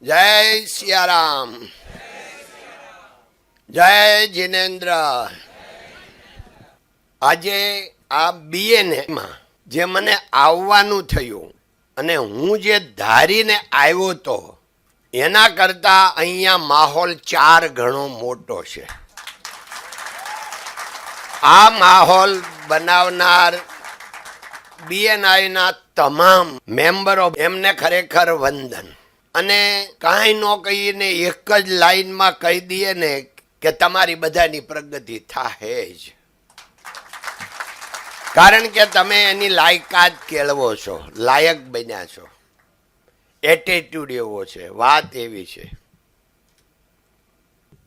જય સિયારામ, જય જિનેન્દ્ર. આજે આ બીએનમાં જે મને આવવાનું થયું અને હું જે ધારીને આવ્યો તો એના કરતા અહીંયા માહોલ 4 ગણો મોટો છે. આ માહોલ બનાવનાર બીએનઆઈના તમામ મેમ્બરો, એમને ખરેખર વંદન. અને કાંઈ ન કહીને એક જ લાઈનમાં કહી દઈએ ને કે તમારી બધાની પ્રગતિ થાય જ, કારણ કે તમે એની લાયકાત કેળવો છો, લાયક બન્યા છો. એટીટ્યુડ એવો છે, વાત એવી છે.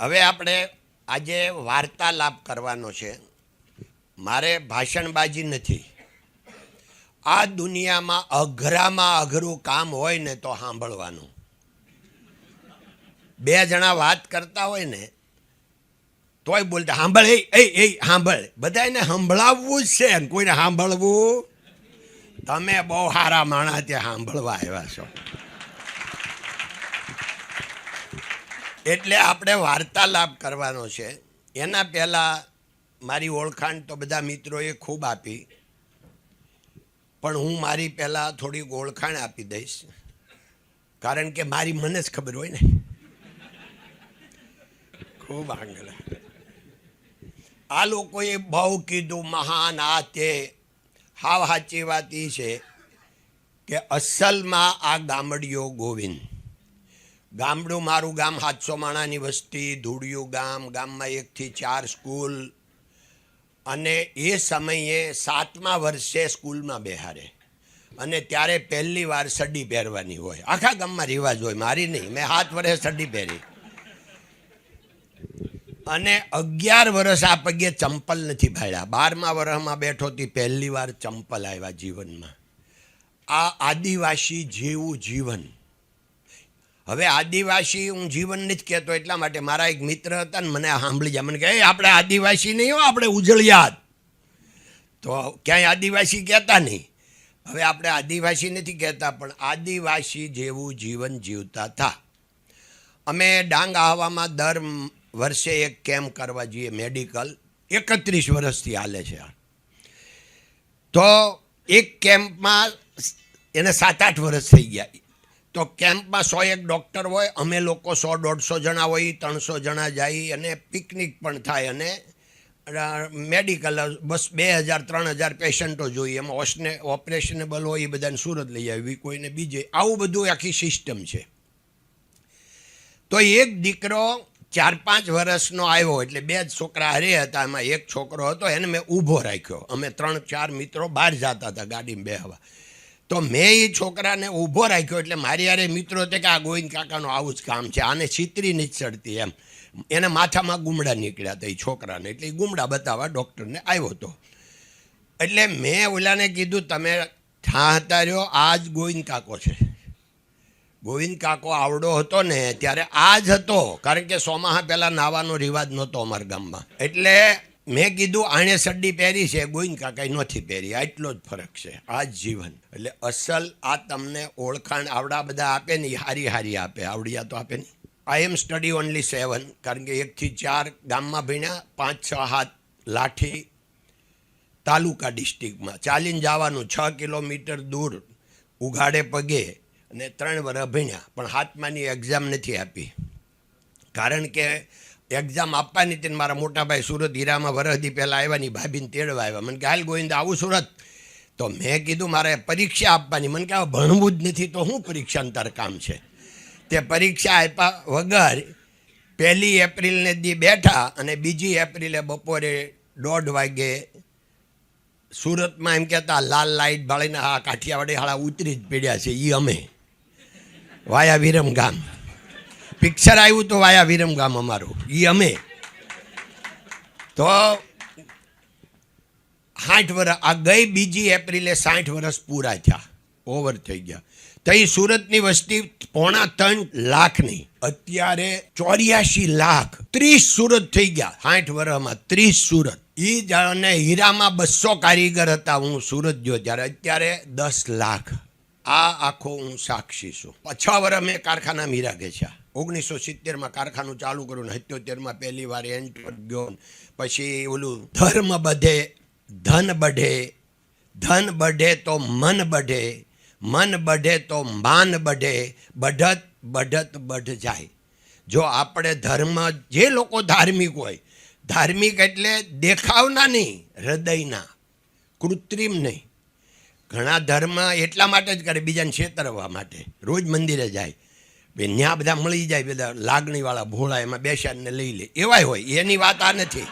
હવે આપણે આજે વાર્તાલાપ કરવાનો છે. મારે ભાષણબાજી નથી. આ દુનિયામાં અઘરામાં અઘરું કામ હોય ને તો સાંભળવાનું. 2 જણા વાત કરતા હોય ને તોય બોલતા સાંભળ, એ સાંભળ. બધાને સંભળાવવું જ છે, કોઈને સાંભળવું. તમે બહુ સારા માણસ ત્યાં સાંભળવા આવ્યા છો. એટલે આપણે વાર્તાલાપ કરવાનો છે. એના પહેલાં મારી ઓળખાણ તો બધા મિત્રોએ ખૂબ આપી, પણ હું મારી પહેલાં થોડીક ઓળખાણ આપી દઈશ, કારણ કે મારી મને જ ખબર હોય ને. ખૂબ આગળ આ લોકોએ બહુ કીધું, મહાન આ તે. હાવ સાચી વાત એ છે કે અસલમાં આ ગામડીઓ ગોવિંદ. ગામડું મારું ગામ 700 માણાની વસ્તી, ધૂળિયું ગામ. ગામમાં 1 થી 4 સ્કૂલ. અને એ સમયે 7મા વર્ષે સ્કૂલમાં બેહારે, અને ત્યારે પહેલી વાર સડી પહેરવાની હોય. આખા ગામમાં રિવાજ હોય, મારી નહીં. મેં 7 વર્ષે સડી પહેરી અને 11 વર્ષ આ પગે ચંપલ નથી ભાડ્યા. 12મા વર્ષમાં બેઠો હતી, પહેલી વાર ચંપલ આવ્યા જીવનમાં. આ આદિવાસી જેવું જીવન. હવે આદિવાસી હું જીવન નથી કહેતો એટલા માટે, મારા એક મિત્ર હતા ને મને સાંભળી જાય, મને કહે આપણે આદિવાસી નહીં હો, આપણે ઉજળિયાત. તો ક્યાંય આદિવાસી કહેતા નહીં. હવે આપણે આદિવાસી નથી કહેતા, પણ આદિવાસી જેવું જીવન જીવતા હતા. અમે ડાંગ આહવામાં દર વર્ષે એક કેમ્પ કરવા જઈએ, મેડિકલ. 31 વર્ષથી હાલે છે. તો એક કેમ્પમાં એને 7-8 વર્ષ થઈ ગયા. તો કેમ્પમાં 101 ડૉક્ટર હોય, અમે લોકો 100-150 જણા હોય, 300 જણા જાય, અને પિકનિક પણ થાય, અને મેડિકલ બસ 2000-3000 પેશન્ટો જોઈએ. એમાં ઓપરેશનેબલ હોય એ બધાને સુરત લઈ આવી, કોઈને બીજે. આવું બધું આખી સિસ્ટમ છે. તો એક દીકરો 4-5 વર્ષનો આવ્યો, એટલે 2 જ છોકરા હારે હતા. એમાં એક છોકરો હતો, એને મેં ઊભો રાખ્યો. અમે 3-4 મિત્રો બહાર જતા હતા ગાડીમાં બેહવા. તો મેં એ છોકરાને ઊભો રાખ્યો. એટલે મારી યારે મિત્રો તે કે આ ગોવિંદ કાકાનું આવું જ કામ છે, આને છીતરી નથી ચડતી એમ. એને માથામાં ગુમડા નીકળ્યા હતા એ છોકરાને, એટલે એ ગુમડા બતાવવા ડૉક્ટરને આવ્યો હતો. એટલે મેં ઓલાને કીધું તમે ઠાહતા રહ્યો, આ જ ગોવિંદ કાકો છે. ગોવિંદ કાકો આવડો હતો ને ત્યારે આ જ હતો, કારણ કે સોમાહા પહેલાં નાવાનો રિવાજ નહોતો અમારા ગામમાં. એટલે મેં કીધું આણે સડી પહેરી છે, ગોવિંદ કાકાએ નથી પહેરી. આટલો જ ફરક છે. આ જ જીવન. એટલે અસલ આ તમને ઓળખાણ આવડા બધા આપે ને, હારી આપે, આવડિયા તો આપે નહીં. આઈ એમ સ્ટડી ઓનલી 7, કારણ કે 1 થી 4 ગામમાં ભણ્યા, 5-6 લાઠી તાલુકા ડિસ્ટ્રિક્ટમાં ચાલીને જવાનું, 6 કિલોમીટર દૂર ઉઘાડે પગે, અને 3 વર્ષ ભણ્યા. પણ 7માની એક્ઝામ નથી આપી, કારણ કે એક્ઝામ આપવાની હતી. મારા મોટા ભાઈ સુરત હીરામાં વરસદી પહેલાં આવ્યા, ની ભાભીને તેડવા આવ્યા. મને કે હાલ ગોવિંદ આવું સુરત. તો મેં કીધું મારે પરીક્ષા આપવાની. મને કહે ભણવું જ નથી તો શું પરીક્ષાનું તાર કામ છે? તે પરીક્ષા આપ્યા વગર 1 એપ્રિલને દી બેઠા, અને 2 એપ્રિલે બપોરે 1:30 વાગે સુરતમાં એમ કહેતા લાલ લાઇટ બાળીને હા કાઠિયાવાડી હાળા ઉતરી જ પડ્યા છે. એ અમે વાયા વિરમ ગામ પિક્ચર આવ્યું તો વાયા વિરમ ગામ અમારું, એ અમે. તો 60 વર્ષ આ ગઈ 2 એપ્રિલે 60 વર્ષ પૂરા થયા, ઓવર થઈ ગયા. તો એ સુરતની વસ્તી 3.25 લાખની, અત્યારે 84 લાખ. 30 સુરત થઈ ગયા 60 વર્ષમાં, 30 સુરત. એ જાણે હીરામાં 200 કારીગર હતા હું સુરત ગયો ત્યારે, અત્યારે 10 લાખ. આ આખો હું સાક્ષી છું. 6 વર્ષ મેં કારખાના મીરા ઘેસ્યા. 1970માં કારખાનું ચાલુ કર્યું ને 77માં પહેલી વાર એન્ડ પર ગયો. પછી ઓલું ધર્મ બધે ધન બઢે, ધન બઢે તો મન બઢે, મન બઢે તો માન બઢે, બઢત બઢત બઢ જાય. જો આપણે ધર્મ, જે લોકો ધાર્મિક હોય, ધાર્મિક એટલે દેખાવના નહીં, હૃદયના, કૃત્રિમ નહીં. ઘણા ધર્મ એટલા માટે જ કરે, બીજાને છેતરવા માટે. રોજ મંદિરે જાય, ત્યાં બધા મળી જાય, બધા લાગણીવાળા ભોળા, એમાં બેસાડને લઈ લે, એવાય હોય. એની વાત આ નથી.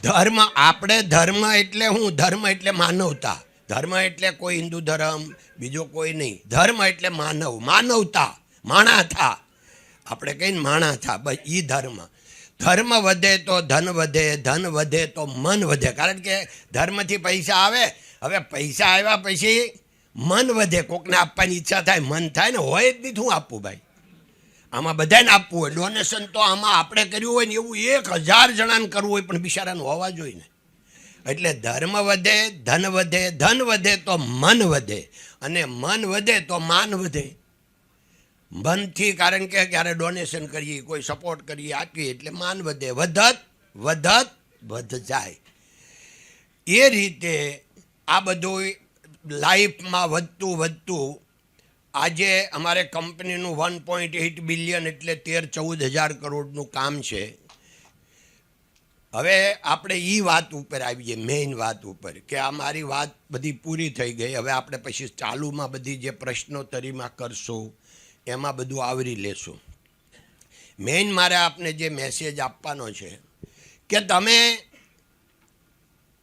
ધર્મ, આપણે ધર્મ એટલે હું? ધર્મ એટલે માનવતા. ધર્મ એટલે કોઈ હિન્દુ ધર્મ, બીજો કોઈ નહીં. ધર્મ એટલે માનવ, માનવતા, માણા થા. આપણે કહીને માણા થા, બસ એ ધર્મ. ધર્મ વધે તો ધન વધે, ધન વધે તો મન વધે. કારણ કે ધર્મથી પૈસા આવે. હવે પૈસા આવ્યા પછી મન વધે. કોકને આપવાની ઈચ્છા થાય, મન થાય ને, હોય જ નહીં શું આપવું ભાઈ? આમાં બધાને આપવું હોય. ડોનેશન તો આમાં આપણે કર્યું હોય ને એવું 1000 જણાને કરવું હોય, પણ બિચારાને હોવા જોઈએ ને. એટલે ધર્મ વધે, ધન વધે, ધન વધે તો મન વધે, અને મન વધે તો માન વધે. મનથી, કારણ કે ક્યારે ડોનેશન કરીએ, કોઈ સપોર્ટ કરીએ, આપીએ, એટલે માન વધે. વધત વધત વધ જાય. એ રીતે આ બધું લાઈફમાં વધતું વધતું આજે અમારે કંપનીનું 1.8 બિલિયન એટલે 13-14 હજાર કરોડનું કામ છે. હવે આપણે એ વાત ઉપર આવીએ, મેઇન વાત ઉપર, કે આ મારી વાત બધી પૂરી થઈ ગઈ. હવે આપણે પછી ચાલુમાં બધી જે પ્રશ્નોત્તરીમાં કરશું એમાં બધું આવરી લેશું. મેઇન મારે આપને જે મેસેજ આપવાનો છે કે તમે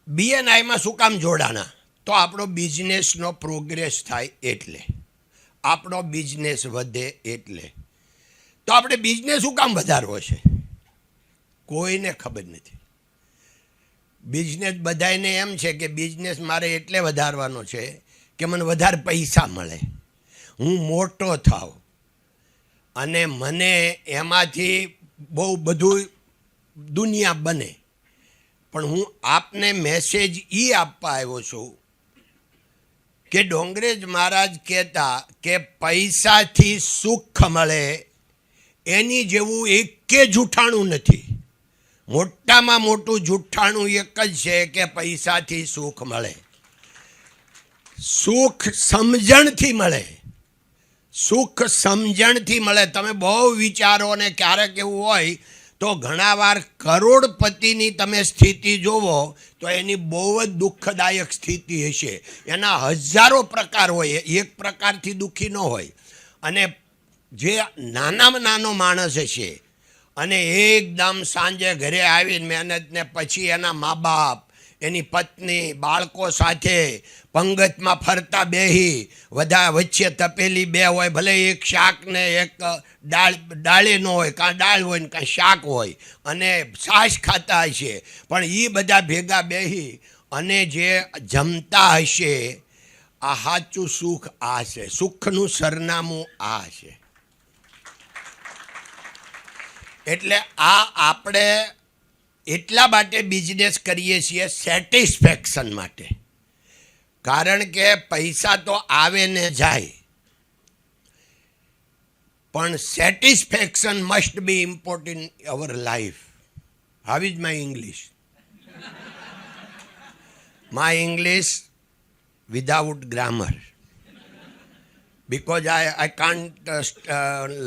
BNIમાં શું કામ જોડાણા? તો આપણો બિઝનેસનો પ્રોગ્રેસ થાય, એટલે આપણો બિઝનેસ વધે. એટલે તો આપણે બિઝનેસ શું કામ વધારવો છે? કોઈને ખબર નથી. બિઝનેસ બધાને એમ છે કે બિઝનેસ મારે એટલે વધારવાનો છે કે મને વધારે પૈસા મળે, હું મોટો થાવ, અને મને એમાંથી બહુ બધું દુનિયા બને. પણ હું આપને મેસેજ એ આપવા આવ્યો છું કે ડોંગરેજ મહારાજ કહેતા કે પૈસાથી સુખ મળે એની જેવું એકે જૂઠાણું નથી. મોટામાં મોટું જૂઠાણું એક જ છે કે પૈસાથી સુખ મળે. સુખ સમજણથી મળે, સુખ સમજણથી મળે. તમે બહુ વિચારો, ને ક્યારેક એવું હોય તો ઘણાવાર કરોડપતિની તમે સ્થિતિ જોવો તો એની બહુ જ દુઃખદાયક સ્થિતિ હશે. એના હજારો પ્રકાર હોય, એક પ્રકારથી દુઃખી ન હોય. અને જે નાનામાં નાનો માણસ હશે અને એકદમ સાંજે ઘરે આવીને મહેનતને પછી એના મા બાપ, એની પત્ની, બાળકો સાથે પંગતમાં ફરતા બેહી, વચ્ચે તપેલી બે હોય, ભલે એક શાક ને એક ડાળે ન હોય, કાં દાળ હોય ને કાં શાક હોય, અને છાશ ખાતા હશે, પણ એ બધા ભેગા બેહી અને જે જમતા હશે, આ સાચું સુખ આ છે. સુખનું સરનામું આ છે. એટલે આ આપણે એટલા માટે બિઝનેસ કરીએ છીએ, સેટિસ્ફેક્શન માટે. કારણ કે પૈસા તો આવે ને જાય, પણ satisfaction must be important in our life. How is my English? My English without grammar, because I can't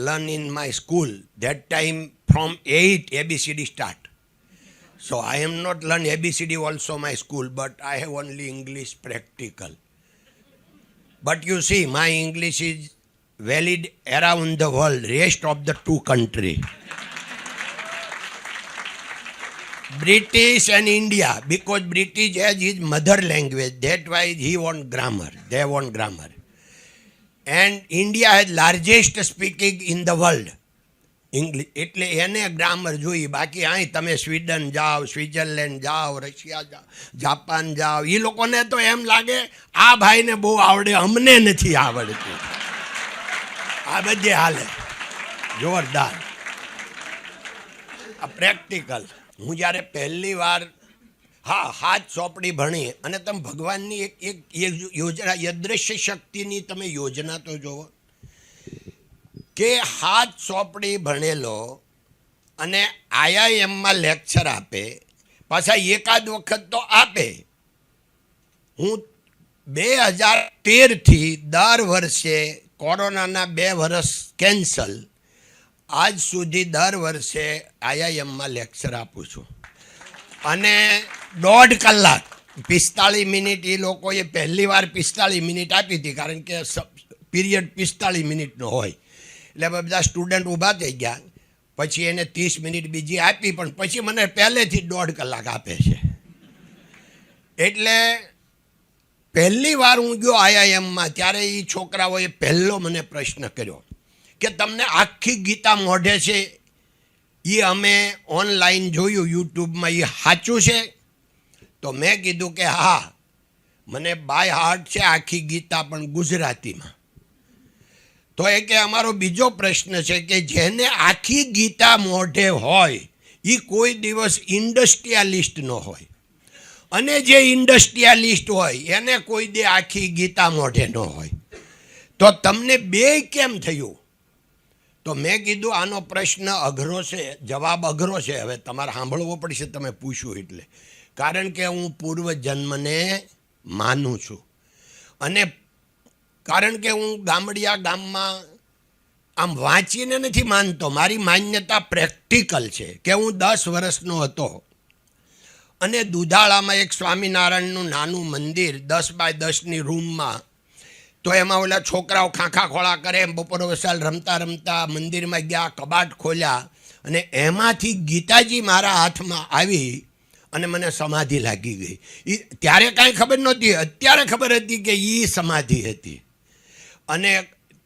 learn in my school. That time from 8 ABCD start. So I am not learn ABCD also my school, but I have only English practical. But you see, my English is valid around the world, rest of the 2 country. British and India, because British has his mother language, that's why he want grammar, they want grammar. And India has largest speaking in the world, English. એટલે એને grammar જોઈએ. બાકી અહીં તમે Sweden જાઓ, Switzerland જાઓ, Russia જાઓ, Japan જાઓ, એ લોકોને તો એમ લાગે આ ભાઈને બહુ આવડે, અમને નથી આવડતું. આ બધે હાલે જોરદાર. આ પ્રેક્ટિકલ. હું જ્યારે પહેલી વાર હા, હાથ ચોપડી ભણી અને તમે ભગવાનની એક યોજના, યદૃશ્ય શક્તિની તમે યોજના તો જુઓ કે હાથ ચોપડી ભણેલો અને આઈઆઈએમમાં લેક્ચર આપે, પાછા એકાદ વખત તો આપે. હું 2013થી દર વર્ષે, કોરોનાના 2 વર્ષ કેન્સલ, આજ સુધી દર વર્ષે આઈઆઈએમમાં લેક્ચર આપું છું. અને 1.5 કલાક 45 મિનિટ એ લોકોએ પહેલી વાર 45 મિનિટ આપી હતી, કારણ કે પીરિયડ 45 મિનિટનો હોય. એટલે બધા સ્ટુડન્ટ ઊભા થઈ ગયા. પછી એને 30 મિનિટ બીજી આપી, પણ પછી મને પહેલેથી 1.5 કલાક આપે છે. એટલે પહેલી વાર હું ગયો આઈઆઈએમમાં, ત્યારે એ છોકરાઓએ પહેલો મને પ્રશ્ન કર્યો કે તમને આખી ગીતા મોઢે છે, એ અમે ઓનલાઈન જોયું યુટ્યુબમાં, એ સાચું છે? તો મેં કીધું કે હા, મને બાય હાર્ટ છે આખી ગીતા, પણ ગુજરાતીમાં. તો એ કે અમારો બીજો પ્રશ્ન છે કે જેને આખી ગીતા મોઢે હોય એ કોઈ દિવસ ઇન્ડસ્ટ્રીયાલિસ્ટ ન હોય, અને જે ઇન્ડસ્ટ્રીયાલિસ્ટ હોય એને કોઈ દે આખી ગીતા મોઢે ન હોય. તો તમને બે કેમ થયું? તો મેં કીધું આનો પ્રશ્ન અઘરો છે, જવાબ અઘરો છે. હવે તમારે સાંભળવો પડશે, તમે પૂછ્યું એટલે. કારણ કે હું પૂર્વજન્મને માનું છું, અને કારણ કે હું ગામડિયા ગામમાં આમ વાંચીને નથી માનતો. મારી માન્યતા પ્રેક્ટિકલ છે કે હું 10 વર્ષનો હતો અને દુધાળામાં એક સ્વામિનારાયણનું નાનું મંદિર 10 બાય 10ની રૂમમાં, તો એમાં ઓલા છોકરાઓ ખાંખા ખોળા કરે એમ બપોર વસાલ રમતા રમતા મંદિરમાં ગયા, કબાટ ખોલ્યા અને એમાંથી ગીતાજી મારા હાથમાં આવી અને મને સમાધિ લાગી ગઈ. ત્યારે કાંઈ ખબર નહોતી, અત્યારે ખબર હતી કે એ સમાધિ હતી. અને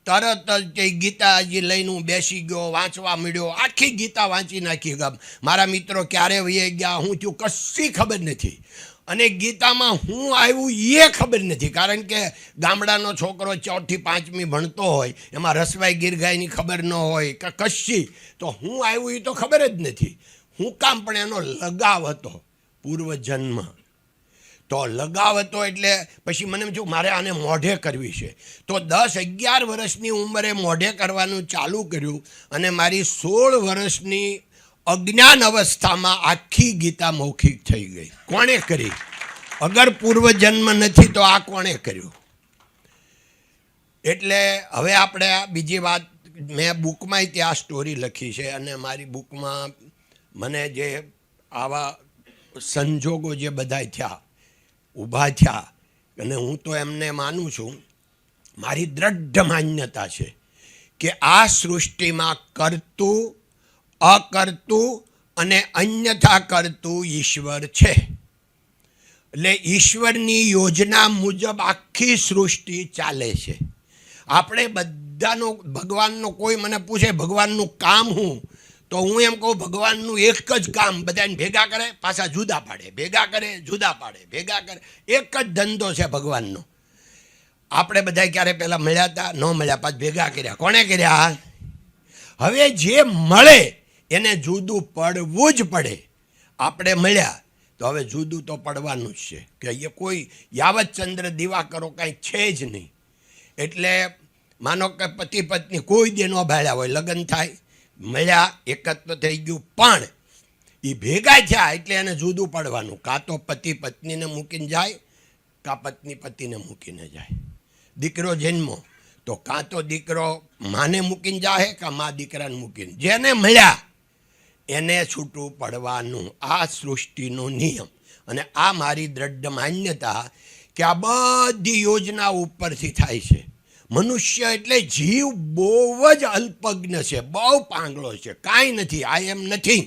તરત જ ગીતાજી લઈને હું બેસી ગયો, વાંચવા મળ્યો. આખી ગીતા વાંચી નાખી. મારા મિત્રો ક્યારે વહી ગયા, હું થયું કશી ખબર નથી. અને ગીતામાં હું આવ્યું એ ખબર નથી, કારણ કે ગામડાનો છોકરો 4 થી 5મી ભણતો હોય, એમાં રસવાઈ ગીરગાયની ખબર ન હોય કે કશી. તો હું આવ્યું એ તો ખબર જ નથી. હું કામ, પણ એનો લગાવ હતો, પૂર્વજન્મ. તો લગાવ હતો એટલે પછી મને જો મારે આને મોઢે કરવી છે, તો 10-11 વર્ષની ઉંમરે મોઢે કરવાનું ચાલુ કર્યું. અને મારી 16 વર્ષની અજ્ઞાન અવસ્થામાં આખી ગીતા મૌખિક થઈ ગઈ. કોણે કરી? અગર પૂર્વજન્મ નથી તો આ કોણે કર્યું? એટલે હવે આપણે બીજી વાત, મેં બુકમાંય ત્યાં સ્ટોરી લખી છે, અને મારી બુકમાં મને જે આવા સંજોગો જે બધા થયા, ઊભા થયા, અને હું તો એમને માનું છું, મારી દ્રઢ માન્યતા છે કે આ સૃષ્ટિમાં કરતું, અકર્તું અને અન્યથા કરતું ઈશ્વર છે. એટલે ઈશ્વરની યોજના મુજબ આખી સૃષ્ટિ ચાલે છે. આપણે બધાનો, ભગવાનનો, કોઈ મને પૂછે ભગવાનનું કામ શું, તો હું એમ કહું ભગવાનનું એક જ કામ, બધાને ભેગા કરે પાછા જુદા પાડે, ભેગા કરે જુદા પાડે, ભેગા કરે. એક જ ધંધો છે ભગવાનનો. આપણે બધા ક્યારે પહેલાં મળ્યા હતા? ન મળ્યા, પાછા ભેગા કર્યા. કોણે કર્યા? હવે જે મળે એને જુદું પડવું જ પડે. આપણે મળ્યા તો હવે જુદું તો પડવાનું જ છે, કે એ કોઈ યાવત ચંદ્ર દિવાકરો કાંઈ છે જ નહીં. એટલે માનો કે પતિ પત્ની કોઈ દે ન ભાળ્યા હોય, લગ્ન થાય, મળ્યા, એકત્ર થઈ ગયું, પણ એ ભેગા થયા એટલે એને જુદું પડવાનું. કાં તો પતિ પત્નીને મૂકીને જાય, કાં પત્ની પતિને મૂકીને જાય. દીકરો જન્મો તો કાં તો દીકરો માને મૂકીને જાય, કાં મા દીકરાને મૂકીને. જેને મળ્યા એને છૂટું પડવાનું. આ સૃષ્ટિનો નિયમ. અને આ મારી દ્રઢ માન્યતા કે આ બધી યોજના ઉપરથી થાય છે. મનુષ્ય એટલે જીવ બહુ જ અલ્પજ્ઞ છે, બહુ પાંગળો છે, કાંઈ નથી, આઈ એમ નથિંગ.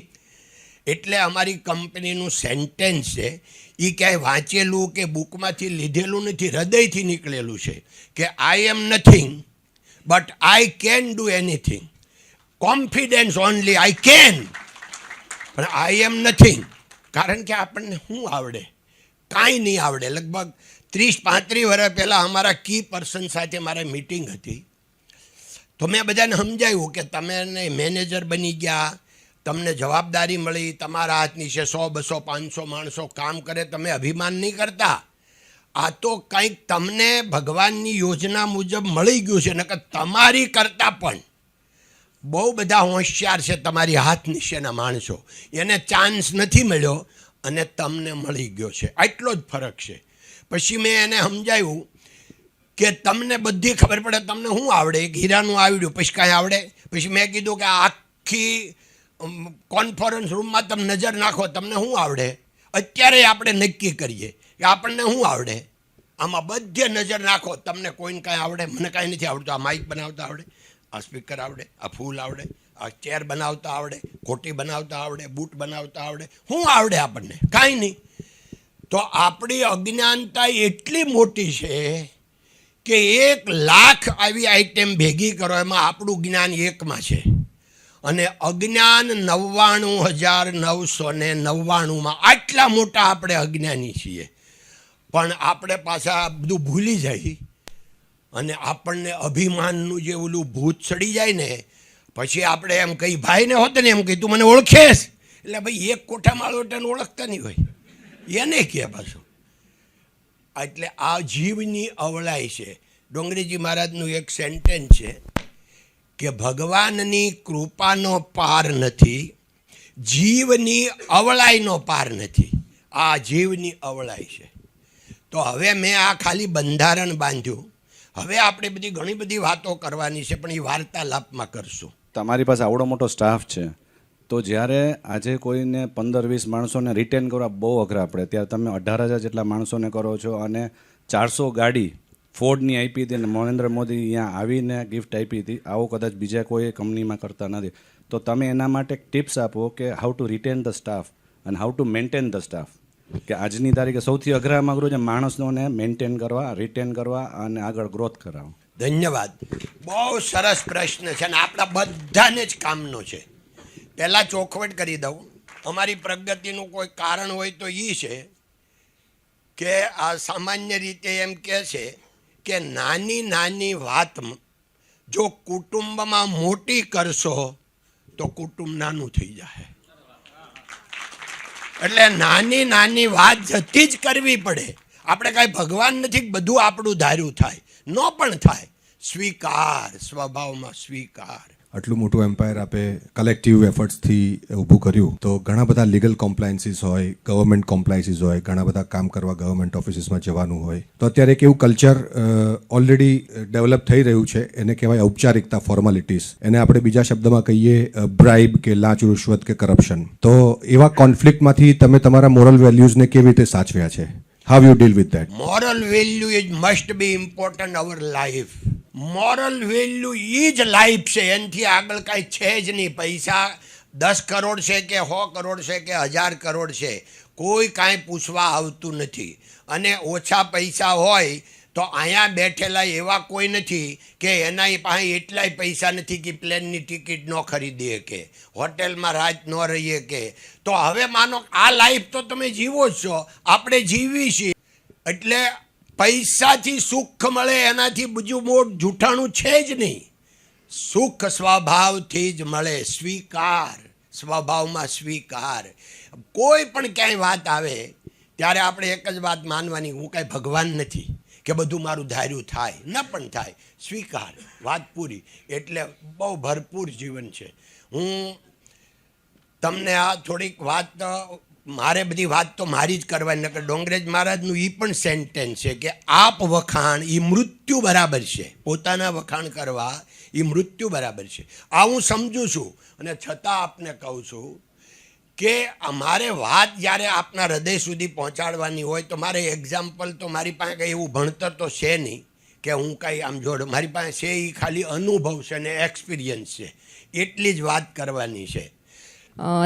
એટલે અમારી કંપનીનું સેન્ટેન્સ છે, એ ક્યાંય વાંચેલું કે બુકમાંથી લીધેલું નથી, હૃદયથી નીકળેલું છે કે I am nothing but I can do anything. Confidence only, I can, પણ આઈ એમ નથિંગ. કારણ કે આપણને શું આવડે? કાંઈ નહીં આવડે. લગભગ 30-35 વર્ષ પહેલાં અમારા કી પર્સન સાથે મારે મિટિંગ હતી. તો મેં બધાને સમજાવ્યું કે તમે મેનેજર બની ગયા, તમને જવાબદારી મળી, તમારા હાથની છે, 100 200 500 માણસો કામ કરે, તમે અભિમાન નહીં કરતા. આ તો કંઈક તમને ભગવાનની યોજના મુજબ મળી ગયું છે. નકર તમારી કરતાં પણ બહુ બધા હોશિયાર છે તમારી હાથ નીચેના માણસો, એને ચાન્સ નથી મળ્યો અને તમને મળી ગયો છે. આટલો જ ફરક છે. પછી મેં એને સમજાવ્યું કે તમને બધી ખબર પડે, તમને શું આવડે? એક હીરાનું આવડ્યું, પછી કાંઈ આવડે? પછી મેં કીધું કે આખી કોન્ફરન્સ રૂમમાં તમે નજર નાખો, તમને શું આવડે? અત્યારે આપણે નક્કી કરીએ કે આપણને શું આવડે. આમાં બધે નજર નાખો, તમને કોઈને કાંઈ આવડે? મને કાંઈ નથી આવડતું. આ માઇક બનાવતા આવડે, આ સ્પીકર આવડે, આ ફૂલ આવડે, આ ચેર બનાવતા આવડે, કોટી બનાવતા આવડે, બૂટ બનાવતા આવડે. શું આવડે આપણને? કાંઈ નહીં. તો આપણી અજ્ઞાનતા એટલી મોટી છે કે 1,00,000 આવી આઈટમ ભેગી કરો, એમાં આપણું જ્ઞાન એકમાં છે. અને અજ્ઞાન 99,999. આટલા મોટા આપણે અજ્ઞાની છીએ. પણ આપણે પાછા બધું ભૂલી જાય અને આપણને અભિમાનનું જે ઓલું ભૂત ચડી જાય ને, પછી આપણે એમ કહી, ભાઈને હોત ને એમ કહી, તું મને ઓળખેશ? એટલે ભાઈ એક કોઠામાં ઓળખતા નહીં હોય, એને કહે પાછું. એટલે આ જીવની અવળાઈ છે. ડોંગરીજી મહારાજનું એક સેન્ટેન્સ છે કે ભગવાનની કૃપાનો પાર નથી, જીવની અવળાઈનો પાર નથી. આ જીવની અવળાઈ છે. તો હવે મેં આ ખાલી બંધારણ બાંધ્યું. હવે આપણે બધી ઘણી બધી વાતો કરવાની છે, પણ એ વાર્તાલાપમાં કરશું. તમારી પાસે આવડો મોટો સ્ટાફ છે, તો જ્યારે આજે કોઈને 15-20 માણસોને રિટેન કરવા બહુ અઘરા પડે, ત્યારે તમે 18,000 જેટલા માણસોને કરો છો અને 400 ગાડી ફોર્ડની આપી હતી અને નરેન્દ્ર મોદી અહીંયા આવીને ગિફ્ટ આપી હતી. આવો કદાચ બીજા કોઈ કંપનીમાં કરતા નથી. તો તમે એના માટે ટિપ્સ આપો કે how to retain the staff અને how to maintain the staff. કે આજની તારીખે સૌથી અઘરામાં અઘરું છે માણસોને મેન્ટેન કરવા, રિટેન કરવા અને આગળ ગ્રોથ કરાવવા. ધન્યવાદ. બહુ સરસ પ્રશ્ન છે અને આપણા બધાને જ કામનો છે. પહેલાં ચોખવટ કરી દઉં, અમારી પ્રગતિનું કોઈ કારણ હોય તો એ છે કે આ સામાન્ય રીતે એમ કહે છે કે નાની નાની વાત જો કુટુંબમાં મોટી કરશો તો કુટુંબ નાનું થઈ જાય. એટલે નાની નાની વાત જતી જ કરવી પડે. આપણે કાંઈ ભગવાન નથી બધું આપણું ધાર્યું થાય, ન પણ થાય. સ્વીકાર, સ્વભાવમાં સ્વીકાર. આટલું મોટું એમ્પાયર આપે કલેક્ટિવ એફર્ટ્સથી ઊભું કર્યું, તો ઘણા બધા લીગલ કોમ્પ્લાયન્સીસ હોય, ગવર્મેન્ટ કોમ્પ્લાયન્સીસ હોય, ઘણા બધા કામ કરવા ગવર્મેન્ટ ઓફિસીસમાં જવાનું હોય. તો અત્યારે એક એવું કલ્ચર ઓલરેડી ડેવલપ થઈ રહ્યું છે, એને કહેવાય ઔપચારિકતા, ફોર્માલિટીઝ. એને આપણે બીજા શબ્દમાં કહીએ બ્રાઇબ કે લાંચ, રૂશ્વત કે કરપ્શન. તો એવા કોન્ફ્લિક્ટમાંથી તમે તમારા મોરલ વેલ્યુઝને કેવી રીતે સાચવ્યા છે? How you deal with that? Moral value is must be important our life. Moral value એ જ લાઈફ છે, એનાથી આગળ કાંઈ છે જ નહીં. પૈસા 10 કરોડ છે કે 100 કરોડ છે કે 1000 કરોડ છે, કોઈ કાંઈ પૂછવા આવતું નથી. અને ઓછા પૈસા હોય તો અહીંયા બેઠેલા એવા કોઈ નથી કે એના પાસે એટલાય પૈસા નથી કે પ્લેનની ટિકિટ ન ખરીદી શકે, હોટેલમાં રાત ન રહી શકે. તો હવે માનો આ લાઈફ તો તમે જીવો જ છો, આપણે જીવી છીએ. એટલે પૈસાથી સુખ મળે એનાથી બીજું મોટ જૂઠાણું છે જ નહીં. સુખ સ્વભાવથી જ મળે. સ્વીકાર, સ્વભાવમાં સ્વીકાર. કોઈ પણ ક્યાંય વાત આવે ત્યારે આપણે એક જ વાત માનવાની, હું કાંઈ ભગવાન નથી કે બધું મારું ધાર્યું થાય, ન પણ થાય. સ્વીકાર, વાત પૂરી. એટલે બહુ ભરપૂર જીવન છે. હું તમને આ થોડીક વાત, મારે બધી વાત તો મારી જ કરવાની, નકર ડોંગરેજ મહારાજનું એ પણ સેન્ટેન્સ છે કે આપ વખાણ એ મૃત્યુ બરાબર છે. પોતાના વખાણ કરવા એ મૃત્યુ બરાબર છે. આ હું સમજું છું અને છતાં આપને કહું છું કે અમારે વાત જ્યારે આપના હૃદય સુધી પહોંચાડવાની હોય તો મારે એક્ઝામ્પલ તો મારી પાસે કંઈ એવું ભણતર તો છે નહીં કે હું કાંઈ આમ જોડો. મારી પાસે છે એ ખાલી અનુભવ છે ને એક્સપિરિયન્સ છે, એટલી જ વાત કરવાની છે.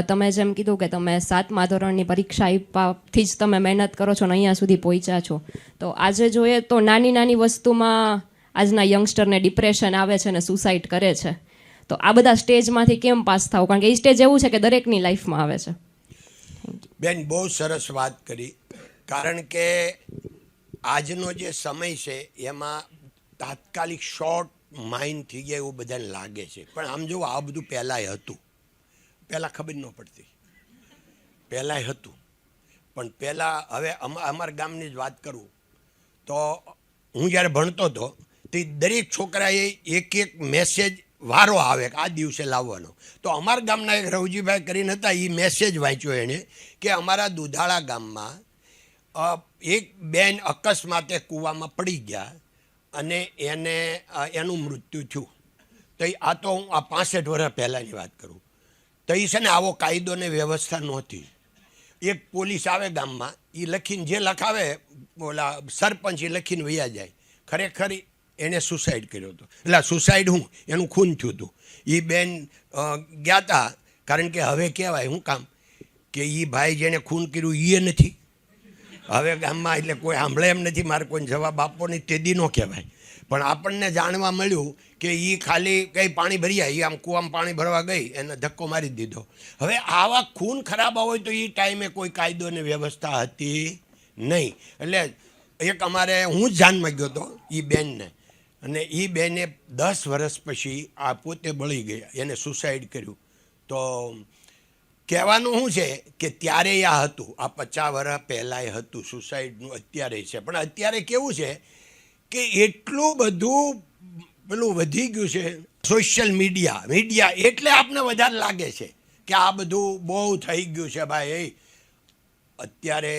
તમે જેમ કીધું કે તમે 7મા ધોરણની પરીક્ષા આપ્યાથી જ તમે મહેનત કરો છો ને અહીંયા સુધી પહોંચ્યા છો. તો આજે જોઈએ તો નાની નાની વસ્તુમાં આજના યંગસ્ટરને ડિપ્રેશન આવે છે ને સુસાઇડ કરે છે. તો આ બધા સ્ટેજમાંથી કેમ પાસ થાવ? કારણ કે એ સ્ટેજ એવું છે કે દરેકની લાઈફમાં આવે છે. બેન, બહુ સરસ વાત કરી. કારણ કે આજનો જે સમય છે એમાં તાત્કાલિક શોર્ટ માઇન્ડ થઈ જાય એવું બધાને લાગે છે. પણ આમ જો આ બધું પહેલાંય હતું. પહેલાં ખબર ન પડતી, પહેલાંય હતું. પણ પહેલાં હવે અમારા ગામની જ વાત કરું તો હું જ્યારે ભણતો હતો તે દરેક છોકરાએ એક મેસેજ વારો આવે કે આ દિવસે લાવવાનો. તો અમારા ગામના એક રવજીભાઈ કરીને હતા, એ મેસેજ વાંચ્યો એણે કે અમારા દુધાળા ગામમાં એક બેન અકસ્માતે કૂવામાં પડી ગયા અને એનું મૃત્યુ થયું. તો આ તો હું આ 65 વર્ષ પહેલાંની વાત કરું. તો એ છે ને આવો કાયદો ને વ્યવસ્થા નહોતી. એક પોલીસ આવે ગામમાં, એ લખીને જે લખાવે ઓલા સરપંચ એ લખીને વયા જાય. ખરેખર એણે સુસાઇડ કર્યો હતો. એટલે સુસાઇડ એનું ખૂન થયું હતું. એ બેન ગયા હતા, કારણ કે હવે કહેવાય શું કામ કે એ ભાઈ જેણે ખૂન કર્યું એ નથી હવે ગામમાં, એટલે કોઈ સાંભળે એમ નથી, મારે કોઈ જવાબ આપવો નહીં, તે દી ન કહેવાય. પણ આપણને જાણવા મળ્યું કે એ ખાલી કંઈ પાણી ભરી આવી, આમ કૂવામાં પાણી ભરવા ગઈ, એને ધક્કો મારી દીધો. હવે આવા ખૂન ખરાબ હોય તો એ ટાઈમે કોઈ કાયદો ને વ્યવસ્થા હતી નહીં. એટલે એક અમારે હું જ જાનમાં ગયો હતો એ બેનને, અને એ બેને 10 વર્ષ પછી આ પોતે બળી ગયા, એને સુસાઇડ કર્યું. તો કહેવાનું શું છે કે ત્યારે આ હતું, આ 50 વર્ષ પહેલાંય હતું સુસાઇડનું, અત્યારે છે. પણ અત્યારે કેવું છે કે એટલું બધું પેલું વધી ગયું છે, સોશિયલ મીડિયા એટલે આપને વધારે લાગે છે કે આ બધું બહુ થઈ ગયું છે. ભાઈ અત્યારે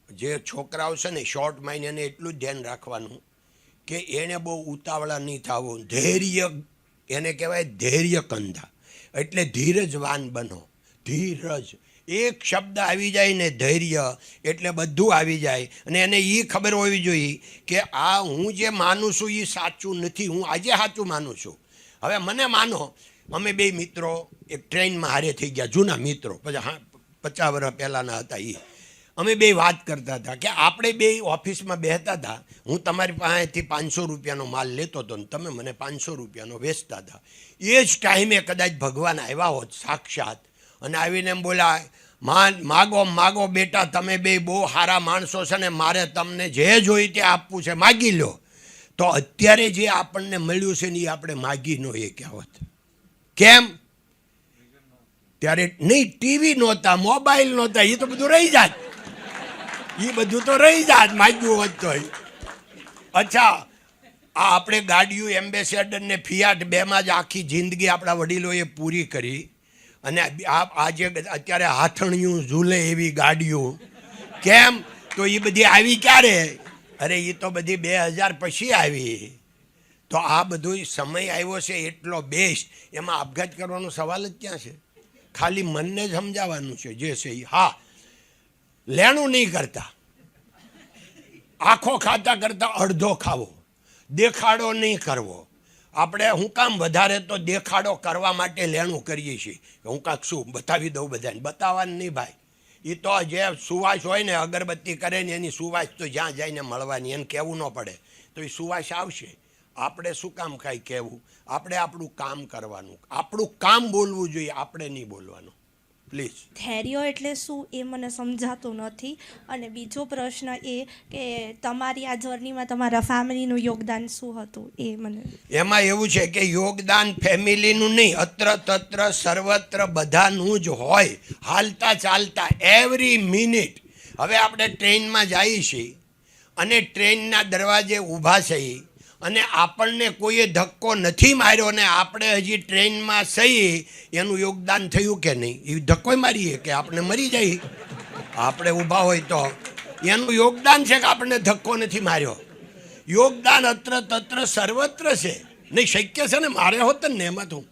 જે છોકરાઓ છે ને શોર્ટ માઇન્ડ, એને એટલું જ ધ્યાન રાખવાનું કે એણે બહુ ઉતાવળા નહીં થવું. ધૈર્ય એને કહેવાય, ધૈર્ય કંધા, એટલે ધીરજવાન બનો. ધીરજ એક શબ્દ આવી જાય ને ધૈર્ય એટલે બધું આવી જાય. અને એને એ ખબર હોવી જોઈએ કે આ હું જે માનું છું એ સાચું નથી, હું આજે સાચું માનું છું. હવે મને માનો, અમે બે મિત્રો એક ટ્રેનમાં હારે થઈ ગયા, જૂના મિત્રો, પછી 50 વર્ષ પહેલાંના હતા. એ અમે બે વાત કરતા હતા કે આપણે બે ઓફિસમાં બેસતા હતા, હું તમારી પાસેથી 500 રૂપિયાનો માલ લેતો હતો ને તમે મને 500 રૂપિયાનો વેચતા હતા. એ જ ટાઈમે કદાચ ભગવાન આવ્યા હોત સાક્ષાત અને આવીને એમ બોલાય, માગો બેટા, તમે બે બહુ સારા માણસો છે ને મારે તમને જે જોઈ તે આપવું છે, માગી લો. તો અત્યારે જે આપણને મળ્યું છે ને એ આપણે માગી ન એ કહેવત. કેમ? ત્યારે નહીં, ટીવી નહોતા, મોબાઈલ નહોતા, એ તો બધું રહી જાત, માગ્યું હોત તો. અચ્છા, આ આપણે ગાડીઓ એમ્બેસેડર ને ફિયાટ બેમાં જ આખી જિંદગી આપણા વડીલોએ પૂરી કરી. અને આજે અત્યારે હાથણિયું ઝૂલે એવી ગાડીઓ, કેમ? તો એ બધી આવી ક્યારે? અરે એ તો બધી 2000 પછી આવી. તો આ બધો સમય આવ્યો છે એટલો બેસ્ટ, એમાં આપઘાત કરવાનો સવાલ જ ક્યાં છે? ખાલી મનને જ સમજાવવાનું છે જે છે એ. હા, લેણું નહીં કરતા, આખો ખાતા કરતાં અડધો ખાવો, દેખાડો નહીં કરવો. આપણે હું કામ વધારે તો દેખાડો કરવા માટે લેણું કરીએ છીએ, હું કાંક શું બતાવી દઉં બધાને, બતાવવાનું નહીં ભાઈ. એ તો જે સુવાસ હોય ને, અગરબત્તી કરે ને એની સુવાસ તો જ્યાં જઈને મળવાની, એને કહેવું ન પડે તો એ સુવાસ આવશે. આપણે શું કામ કાંઈ કહેવું? આપણે આપણું કામ કરવાનું, આપણું કામ બોલવું જોઈએ, આપણે નહીં બોલવાનું. પ્લીઝ. ધૈર્ય એટલે શું એ મને સમજાતું નથી. અને બીજો પ્રશ્ન એ કે તમારી આ જર્નીમાં તમારા ફેમિલીનું યોગદાન શું હતું એ મને. એમાં એવું છે કે યોગદાન ફેમિલીનું નહીં, અત્ર તત્ર સર્વત્ર બધાનું જ હોય, હાલતા ચાલતા એવરી મિનિટ. હવે આપણે ટ્રેનમાં જઈએ છીએ અને ટ્રેનના દરવાજે ઊભા છીએ અને આપણને કોઈએ ધક્કો નથી માર્યો ને આપણે હજી ટ્રેનમાં સહી, એનું યોગદાન થયું કે નહીં? એ ધક્કો મારીએ કે આપણે મરી જઈએ, આપણે ઊભા હોય તો એનું યોગદાન છે કે આપણને ધક્કો નથી માર્યો. યોગદાન અત્ર તત્ર સર્વત્ર છે. નહીં શક્ય છે ને, મારે હોત ને એમાં તો.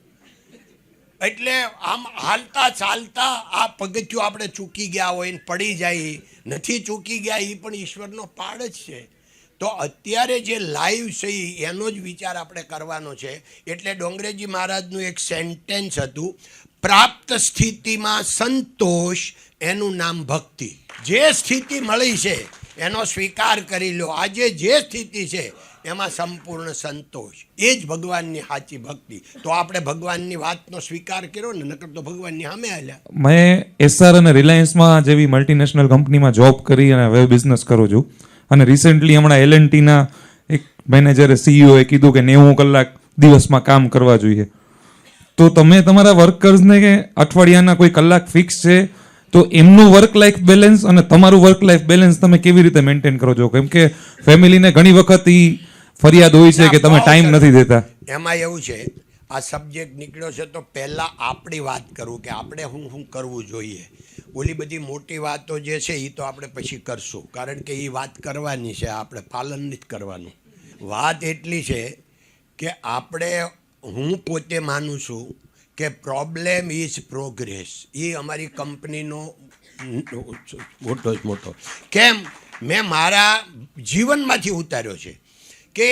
એટલે આમ હાલતા ચાલતા આ પગથિયું આપણે ચૂકી ગયા હોય ને પડી જાય, નથી ચૂકી ગયા એ પણ ઈશ્વરનો પાડ જ છે. તો અત્યારે જે લાઈવ છે એનો જ વિચાર આપણે કરવાનો છે. એટલે ડોંગરેજી મહારાજનું એક સેન્ટેન્સ હતું, પ્રાપ્ત સ્થિતિમાં સંતોષ એનું નામ ભક્તિ. જે સ્થિતિ મળી છે એનો સ્વીકાર કરી લો. આજે જે સ્થિતિ છે એમાં સંપૂર્ણ સંતોષ, એ જ ભગવાનની સાચી ભક્તિ. તો આપણે ભગવાનની વાતનો સ્વીકાર કર્યો ને, નકર તો ભગવાનની સામે હાલ્યા. મેં એસઆર અને રિલાયન્સમાં જેવી મલ્ટીનેશનલ કંપનીમાં જોબ કરી અને હવે બિઝનેસ કરું છું. અને રિસેન્ટલી હમણાં L&Tના એક મેનેજરે CEOએ કીધું કે 90 કલાક દિવસમાં કામ કરવા જોઈએ. તો તમે તમારા વર્કર્સને કે અઠવાડિયાના કોઈ કલાક ફિક્સ છે તો એમનું વર્ક લાઈફ બેલેન્સ અને તમારું વર્ક લાઈફ બેલેન્સ તમે કેવી રીતે મેન્ટેન કરો છો? કેમ કે ફેમિલીને ઘણી વખત ઈ ફરિયાદ હોય છે કે તમે ટાઈમ નથી દેતા. એમાં એવું છે, આ સબ્જેક્ટ નીકળ્યો છે તો પહેલાં આપણી વાત કરું કે આપણે શું કરવું જોઈએ. ઓલી બધી મોટી વાતો જે છે એ તો આપણે પછી કરશું, કારણ કે એ વાત કરવાની છે, આપણે પાલન નથી કરવાનું. વાત એટલી છે કે હું પોતે માનું છું કે પ્રોબ્લેમ ઇઝ પ્રોગ્રેસ. એ અમારી કંપનીનો મોટો કેમ મેં મારા જીવનમાંથી ઉતાર્યો છે કે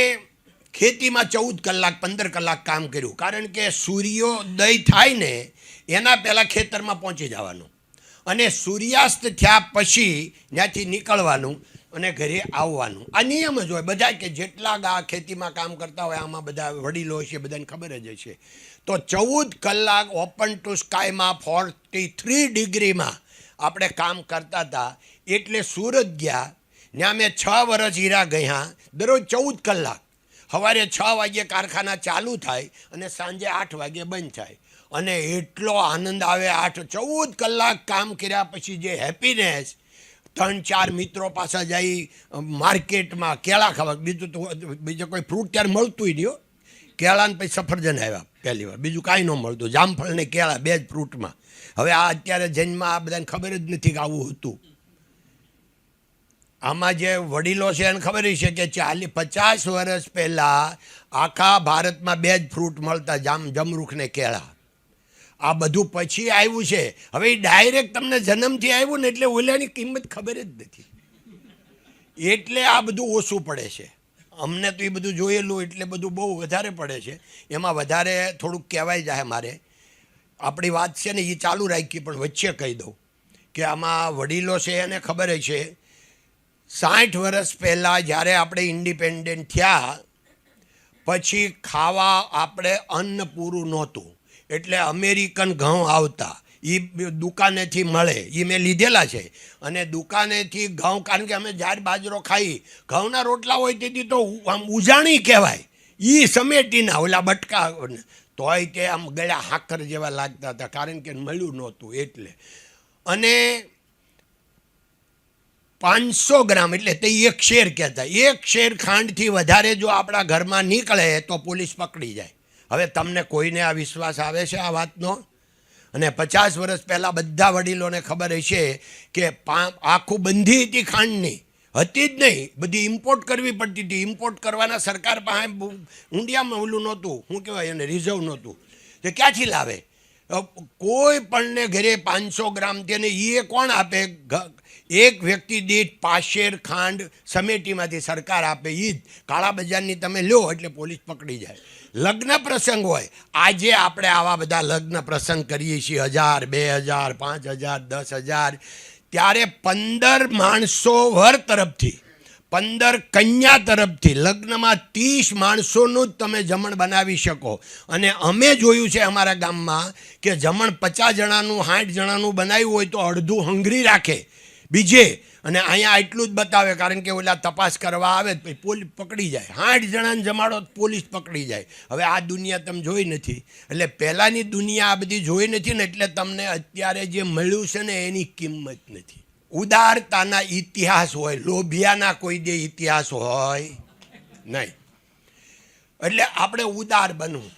ખેતીમાં 14 કલાક 15 કલાક કામ કર્યું, કારણ કે સૂર્યોદય થાય ને એના પહેલાં ખેતરમાં પહોંચી જવાનું અને સૂર્યાસ્ત થયા પછી ત્યાંથી નીકળવાનું અને ઘરે આવવાનું. આ નિયમ જ હોય બધા, કે જેટલા આ ખેતીમાં કામ કરતા હોય આમાં બધા વડીલો છે, બધાને ખબર જ હશે. તો 14 કલાક ઓપન ટુ સ્કાયમાં 43 ડિગ્રીમાં આપણે કામ કરતા હતા. એટલે સુરત ગયા, ત્યાં મેં 6 વર્ષ હીરા ગયા, દરરોજ 14 કલાક. સવારે 6 વાગ્યે કારખાના ચાલુ થાય અને સાંજે 8 વાગ્યે બંધ થાય. અને એટલો આનંદ આવે. 14 કલાક કામ કર્યા પછી જે હેપીનેસ. 3-4 મિત્રો પાસે જઈ માર્કેટમાં કેળા ખાવા, બીજું કોઈ ફ્રૂટ ત્યારે મળતું નહીં. કેળા ને પછી સફરજન આવ્યા પહેલી વાર, બીજું કાંઈ ન મળતું. જામફળ ને કેળા 2 જ ફ્રૂટમાં. હવે આ અત્યારે જન્મમાં આ બધાને ખબર જ નથી કે આવું હતું. આમાં જે વડીલો છે એને ખબર છે કે 40-50 વર્ષ પહેલાં આખા ભારતમાં 2 જ ફ્રૂટ મળતા, જમરૂખ ને કેળા. આ બધું પછી આવ્યું છે. હવે એ ડાયરેક્ટ તમને જન્મથી આવ્યું ને એટલે ઓલાની કિંમત ખબર જ નથી, એટલે આ બધું ઓછું પડે છે અમને. તો એ બધું જોયેલું એટલે બધું બહુ વધારે પડે છે. એમાં વધારે થોડુંક કહેવાય જાય મારે. આપણી વાત છે ને એ ચાલુ રાખી, પણ વચ્ચે કહી દઉં કે આમાં વડીલો છે એને ખબર છે 60 વર્ષ પહેલાં જ્યારે આપણે ઇન્ડિપેન્ડન્ટ થયા પછી ખાવા આપણે અન્ન પૂરું નહોતું, એટલે અમેરિકન ઘઉં આવતા, એ દુકાનેથી મળે, એ મેં લીધેલા છે. અને દુકાનેથી ઘઉં, કારણ કે અમે જ્યારે બાજરો ખાઈ, ઘઉંના રોટલા હોય તેથી તો આમ ઉજાણી કહેવાય, એ સમેટીના ઓલા બટકા, તોય તે આમ ગળા હાકર જેવા લાગતા હતા, કારણ કે મળ્યું નહોતું એટલે. અને 500 ગ્રામ એટલે તે 1 શેર કહેતા. 1 શેર ખાંડથી વધારે જો આપણા ઘરમાં નીકળે તો પોલીસ પકડી જાય. હવે તમને કોઈને આ વિશ્વાસ આવે છે આ વાતનો? અને 50 વર્ષ પહેલાં બધા વડીલોને ખબર હશે કે આખું બંધી હતી ખાંડની, હતી જ નહીં, બધી ઇમ્પોર્ટ કરવી પડતી હતી. ઇમ્પોર્ટ કરવાના સરકાર પાસે ઊંડિયામાં ઓલું નહોતું, શું કહેવાય એને, રિઝર્વ નહોતું. તે ક્યાંથી લાવે? કોઈ પણને ઘરે 500 ગ્રામ તેને એ કોણ આપે? એક વ્યક્તિ દીઠ 5 શેર ખાંડ સમેટીમાંથી સરકાર આપે. એ જ કાળા બજારની તમે લો એટલે પોલીસ પકડી જાય. લગ્ન પ્રસંગ હોય, આજે આપણે આવા બધા લગ્ન પ્રસંગ કરીએ છીએ 1000, 2000, 5000, 10000, ત્યારે 15 માણસો વર તરફથી, 15 કન્યા તરફથી લગ્નમાં 30 માણસોનું જ તમે જમણ બનાવી શકો. અને અમે જોયું છે અમારા ગામમાં કે જમણ 50 જણાનું 60 જણાનું બનાવ્યું હોય તો અડધું હંગરી રાખે બીજે, અને અહીંયા એટલું જ બતાવે, કારણ કે ઓલા તપાસ કરવા આવે તો પોલીસ પકડી જાય. 60 જણાને જમાડો પોલીસ પકડી જાય. હવે આ દુનિયા તમે જોઈ નથી, એટલે પહેલાંની દુનિયા આ બધી જોઈ નથી ને, એટલે તમને અત્યારે જે મળ્યું છે ને એની કિંમત નથી. ઉદારતાના ઇતિહાસ હોય, લોભિયાના કોઈ દે ઇતિહાસ હોય નહીં. એટલે આપણે ઉદાર બનવું.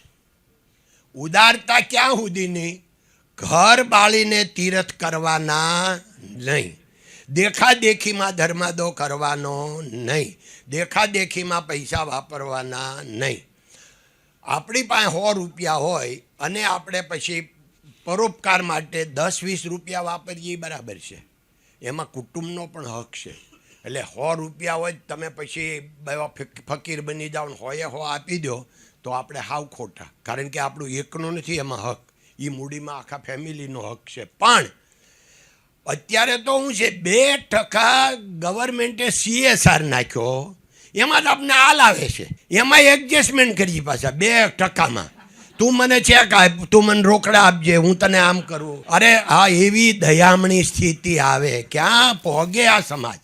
ઉદારતા ક્યાં સુધીની? ઘર બાળીને તીર્થ કરવાના નહીં, દેખાદેખીમાં ધર્માદો કરવાનો નહીં, દેખાદેખીમાં પૈસા વાપરવાના નહીં. આપણી પાસે 100 રૂપિયા હોય અને આપણે પછી પરોપકાર માટે 10-20 રૂપિયા વાપરીએ બરાબર છે, એમાં કુટુંબનો પણ હક છે. એટલે 100 રૂપિયા હોય તમે પછી ફકીર બની જાઓ, 100 આપી દો તો આપણે હાવ ખોટા, કારણ કે આપણું એકનો નથી એમાં હક, એ મૂડીમાં આખા ફેમિલીનો હક છે. પણ અત્યારે તો શું છે, 2% ગવર્મેન્ટે CSR નાખ્યો, એમાં તો આપણે હાલ આવે છે, એમાં એડજસ્ટમેન્ટ કરી પાછા 2%માં. તું મને ચેક આપ, તું મને રોકડા આપજે, હું તને આમ કરું. અરે હા, એવી દયામણી સ્થિતિ આવે, ક્યાં પહોંચે આ સમાજ?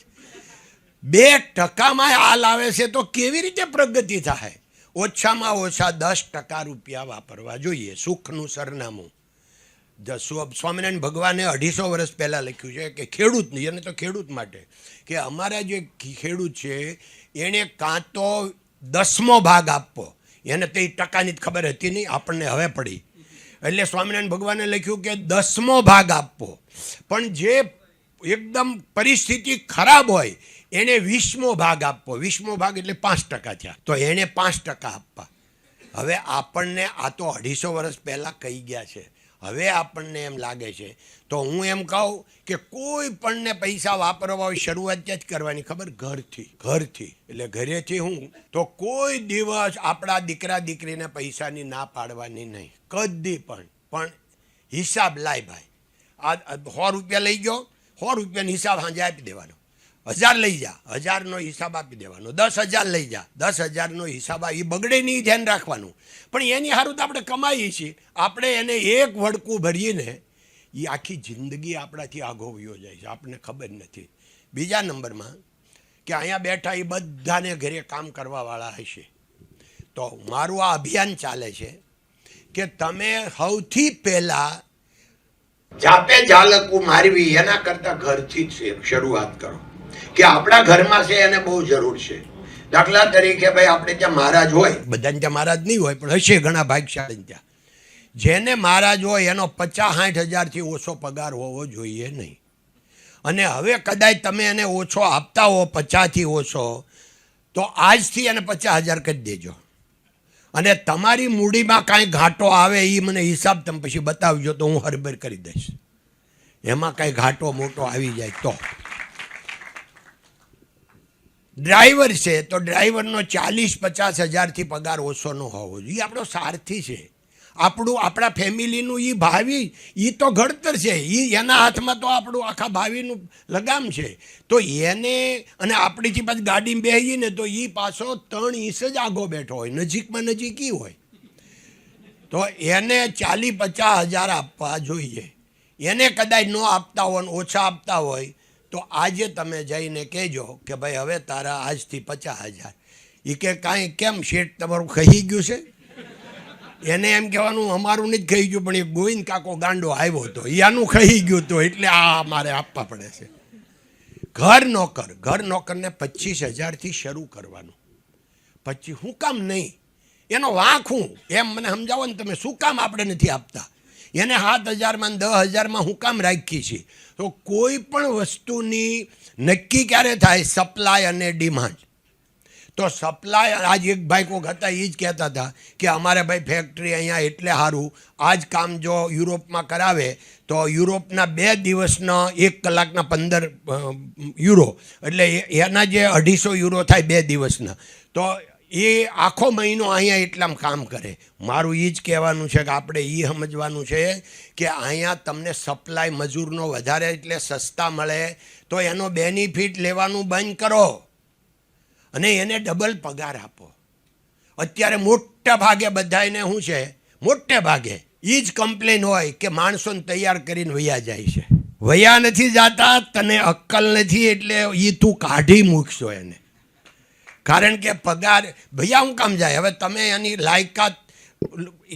2%માં હાલ આવે છે તો કેવી રીતે પ્રગતિ થાય? ઓછામાં ઓછા 10% રૂપિયા વાપરવા જોઈએ. સુખનું સરનામું. સ્વામિનારાયણ ભગવાને 250 વર્ષ પહેલાં લખ્યું છે કે ખેડૂતની, અને તો ખેડૂત માટે, કે અમારા જે ખેડૂત છે એણે કાં તો 10મો ભાગ આપવો. એને તે ટકાની જ ખબર હતી નહીં, આપણને હવે પડી. એટલે સ્વામિનારાયણ ભગવાને લખ્યું કે 10મો ભાગ આપવો. પણ જે એકદમ પરિસ્થિતિ ખરાબ હોય એને 20મો ભાગ આપવો. 20મો ભાગ એટલે 5% થયા, તો એણે 5% આપવા. હવે આપણને આ તો 250 વર્ષ પહેલાં કહી ગયા છે. હવે આપણને એમ લાગે છે, તો હું એમ કહું કે કોઈ પણને પૈસા વાપરવા હોય શરૂઆત જ કરવાની, ખબર? ઘરથી. એટલે ઘરેથી હું તો કોઈ દિવસ આપણા દીકરા દીકરીને પૈસાની ના પાડવાની નહીં, કદી પણ હિસાબ લાય ભાઈ. આ 100 રૂપિયા લઈ ગયો, 100 રૂપિયાનો હિસાબ સાંજે આપી દેવાનો. 1000 લઈ જા, 1000નો હિસાબ આપી દેવાનો. 10,000 લઈ જા, 10,000નો હિસાબ. એ બગડે નહીં, ધ્યાન રાખવાનું. પણ એની સારું તો આપણે કમાઈએ છીએ, આપણે એને એક વડકું ભરીને એ આખી જિંદગી આપણાથી આગો વયો જાય છે, આપણને ખબર નથી. બીજા નંબરમાં કે અહીંયા બેઠા એ બધાને ઘરે કામ કરવાવાળા હશે, તો મારું આ અભિયાન ચાલે છે કે તમે સૌથી પહેલાં જાપે ઝાલકું મારવી એના કરતાં ઘરથી જ શરૂઆત કરો. કે આપણા ઘરમાં છે એને બહુ જરૂર છે. દાખલા તરીકે ભાઈ આપણે ત્યાં મહારાજ હોય, બધાને ત્યાં મહારાજ નહીં હોય પણ હશે ઘણા ભાગશાળી ત્યાં, જેને મહારાજ હોય એનો 50-60 હજારથી ઓછો પગાર હોવો જોઈએ નહીં. અને હવે કદાચ તમે એને ઓછો આપતા હો, 50થી ઓછો, તો આજથી એને 50,000 કરી દેજો. અને તમારી મૂડીમાં કાંઈ ઘાટો આવે એ મને હિસાબ તમે પછી બતાવજો, તો હું હરબર કરી દઈશ. એમાં કાંઈ ઘાટો મોટો આવી જાય તો. ડ્રાઈવર છે તો ડ્રાઈવરનો 40-50 હજારથી પગાર ઓછો ન હોવો જોઈએ. એ આપણો સારથી છે, આપણા ફેમિલીનું એ ભાવિ, એ તો ઘડતર છે. એના હાથમાં તો આપણું આખા ભાવિનું લગામ છે. તો એને, અને આપણીથી પાછી ગાડીમાં બેસીએ ને તો એ પાછો 3 ઇંચ જ આગો બેઠો હોય, નજીકમાં નજીકી હોય, તો એને 40-50 હજાર આપવા જોઈએ. એને કદાચ ન આપતા હોય, ઓછા આપતા હોય, તો આજે તમે જઈને કહેજો કે ભાઈ હવે તારા આજથી 50,000. એ કે કાંઈ કેમ શેઠ તમારું ખાઈ ગયું છે? એને એમ કહેવાનું અમારું નથી ખાઈ ગયું, પણ એ ગોવિંદ કાકો ગાંડો આવ્યો હતો, એનું ખાઈ ગયું હતું, એટલે આ મારે આપવા પડે છે. ઘર નોકરને 25,000થી શરૂ કરવાનું. પછી શું કામ નહીં? એનો વાંક હું? એમ મને સમજાવો ને તમે, શું કામ આપણે નથી આપતા? એને 7,000માં 10,000માં હું કામ રાખીએ છીએ? તો કોઈ પણ વસ્તુની નક્કી ક્યારે થાય? સપ્લાય અને ડિમાન્ડ. તો સપ્લાય, આજ એક ભાઈ કોક હતા એ જ કહેતા હતા કે અમારે ભાઈ ફેક્ટરી અહીંયા એટલે સારું, આ જ કામ જો યુરોપમાં કરાવે તો યુરોપના 2 દિવસના 1 કલાકના 15 યુરો, એટલે એના જે 250 યુરો થાય 2 દિવસના, તો એ આખો મહિનો અહીંયા એટલામાં કામ કરે. મારું એ જ કહેવાનું છે કે આપણે એ સમજવાનું છે કે અહીંયા તમને સપ્લાય મજૂરનો વધારે એટલે સસ્તા મળે, તો એનો બેનિફિટ લેવાનું બંધ કરો અને એને ડબલ પગાર આપો. અત્યારે મોટા ભાગે બધાને શું છે, મોટે ભાગે એ જ કમ્પ્લેન હોય કે માણસોને તૈયાર કરીને વયા જાય છે. વયા નથી જતા, તને અક્કલ નથી એટલે એ તું કાઢી મૂકશો એને. કારણ કે પગાર ભૈયા હું કામ જાય? હવે તમે એની લાયકાત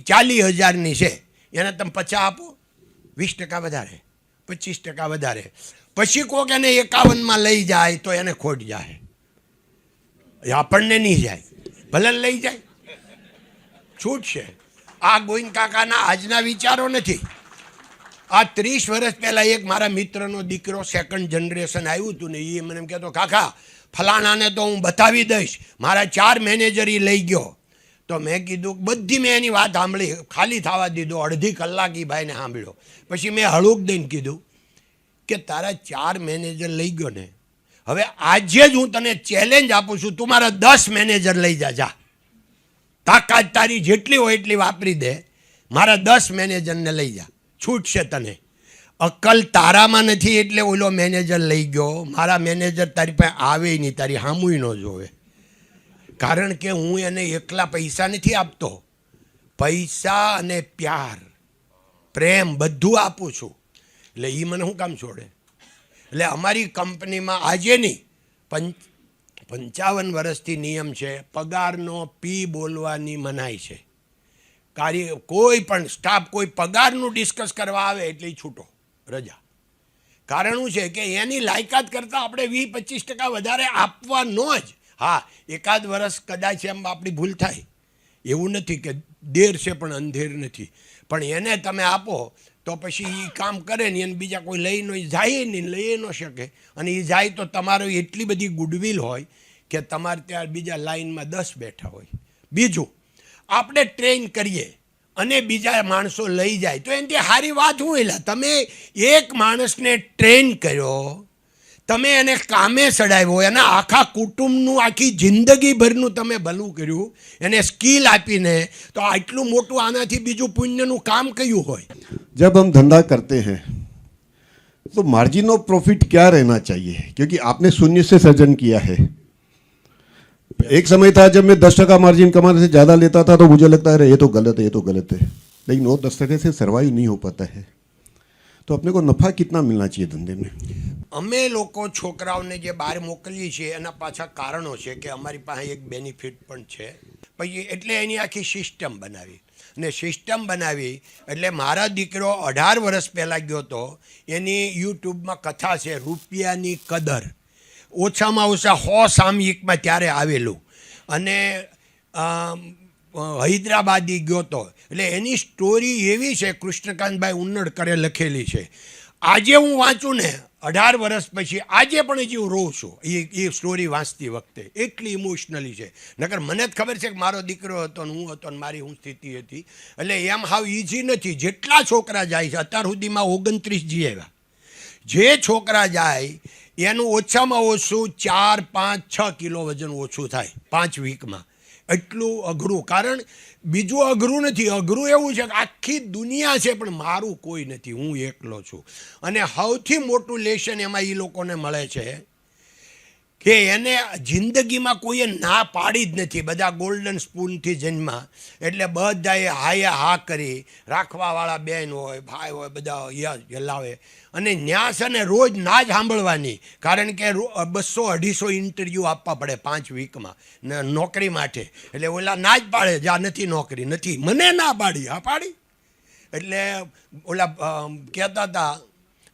40,000ની છે, એને તમે 50 આપો, 20% વધારે, 25% વધારે, પછી કોક એને 51માં લઈ જાય તો એને ખોટ જાય. આપણને નહીં જાય, ભલે લઈ જાય, છૂટ છે. આ ગોવિંદ કાકાના આજના વિચારો નથી. આ 30 વર્ષ પહેલાં એક મારા મિત્રનો દીકરો 2nd જનરેશન આવ્યું હતું ને, એ મને એમ કહેતો, કાકા ફલાણાને તો હું બતાવી દઈશ, મારા 4 મેનેજર એ લઈ ગયો. તો મેં કીધું, બધી મેં એની વાત સાંભળી, ખાલી થવા દીધો, અડધી કલાક એ ભાઈને સાંભળ્યો. પછી મેં હળુક દઈને કીધું કે તારા 4 મેનેજર લઈ ગયો ને, હવે આજે જ હું તને ચેલેન્જ આપું છું, તું મારા 10 મેનેજર લઈ જા. તાકાત તારી જેટલી હોય એટલી વાપરી દે, મારા 10 મેનેજરને લઈ જા, છૂટ છે તને. અક્કલ તારામાં નથી એટલે ઓલો મેનેજર લઈ ગયો. મારા મેનેજર તારી પાસે આવે નહીં, તારી સામુય ન જોવે. કારણ કે હું એને એકલા પૈસા નથી આપતો, પૈસા અને પ્યાર, પ્રેમ બધું આપું છું. એટલે એ મને શું કામ છોડે? એટલે અમારી કંપનીમાં આજે નહીં, 55 વર્ષથી નિયમ છે, પગારનો પી બોલવાની મનાઈ છે. કોઈ પણ સ્ટાફ કોઈ પગારનું ડિસ્કસ કરવા આવે એટલે ઈ છૂટો, રજા. કારણ શું છે કે એની લાયકાત કરતાં આપણે 20-25% વધારે આપવાનો જ. હા, એકાદ વર્ષ કદાચ એમ આપણી ભૂલ થાય, એવું નથી કે દેર છે પણ અંધેર નથી, પણ એને તમે આપો તો પછી એ કામ કરે ને એને બીજા કોઈ લઈ ન જાય નહીં, લઈ ન શકે, અને એ જાય તો તમારો એટલી બધી ગુડવિલ હોય કે તમારે ત્યાં બીજા લાઈનમાં 10 બેઠા હોય. બીજું, આપણે ટ્રેન કરીએ અને બીજા માણસો લઈ જાય તો એનાથી સારી વાત શું એલા, તમે એક માણસને ટ્રેન કર્યો, તમે એને કામે ચડાવ્યો, એના આખા કુટુંબનું આખી જિંદગીભરનું તમે ભલું કર્યું, એને સ્કિલ આપીને, તો આટલું મોટું આનાથી બીજું પુણ્યનું કામ કયું હોય. जब हम धंधा करते हैं तो मार्जिन ऑफ प्रॉफिट क्या रहना चाहिए, क्योंकि आपने शून्य से सृजन किया है. एक समय था जब मैं 10% मार्जिन कमाने से ज़्यादा लेता था तो मुझे लगता है ये तो गलत है, ये तो गलत है, लेकिन 9-10% से सर्वाइव नहीं हो पाता है. तो अपने को नफ़ा कितना मिलना चाहिए धंधे में? અમે લોકો છોકરાઓને જે બહાર મોકલીએ છીએ એના પાછા કારણો છે કે અમારી પાસે એક બેનિફિટ પણ છે. પછી એટલે એની આખી સિસ્ટમ બનાવી, ને સિસ્ટમ બનાવી એટલે મારા દીકરો 18 વર્ષ પહેલાં ગયો હતો, એની યુટ્યુબમાં કથા છે રૂપિયાની કદર, ઓછામાં ઓછા 100 સામયિકમાં ત્યારે આવેલું, અને હૈદરાબાદી ગયો હતો. એટલે એની સ્ટોરી એવી છે, કૃષ્ણકાંતભાઈ ઉન્નડકરે લખેલી છે. આજે હું વાંચું ને 18 વર્ષ પછી, આજે પણ હજી હું રોઉં છું એ સ્ટોરી વાંચતી વખતે, એટલી ઇમોશનલી છે. નકર મને જ ખબર છે કે મારો દીકરો હતો ને હું હતો ને મારી હું સ્થિતિ હતી. એટલે એમ હાવ ઇઝી નથી. જેટલા છોકરા જાય છે, અત્યાર સુધીમાં 29 જી આવ્યા, જે છોકરા જાય એનું ઓછામાં ઓછું 4-5-6 કિલો વજન ઓછું થાય 5 વીકમાં. એટલું અઘરું. કારણ બીજું અઘરું નથી, અઘરું એવું છે કે આખી દુનિયા છે પણ મારું કોઈ નથી, હું એકલો છું. અને સૌથી મોટું લેશન એમાં એ લોકોને મળે છે કે એને જિંદગીમાં કોઈએ ના પાડી જ નથી. બધા ગોલ્ડન સ્પૂનથી જન્મા, એટલે બધાએ હાયા હા કરી, રાખવાવાળા બેન હોય, ભાઈ હોય, બધા હલાવે. અને ન્યા છે ને રોજ ના જ સાંભળવાની, કારણ કે 200-250 ઇન્ટરવ્યૂ આપવા પડે 5 વીકમાં નોકરી માટે. એટલે ઓલા ના જ પાડે, જ્યાં નથી નોકરી, નથી, મને ના પાડી, હા પાડી. એટલે ઓલા કહેતા હતા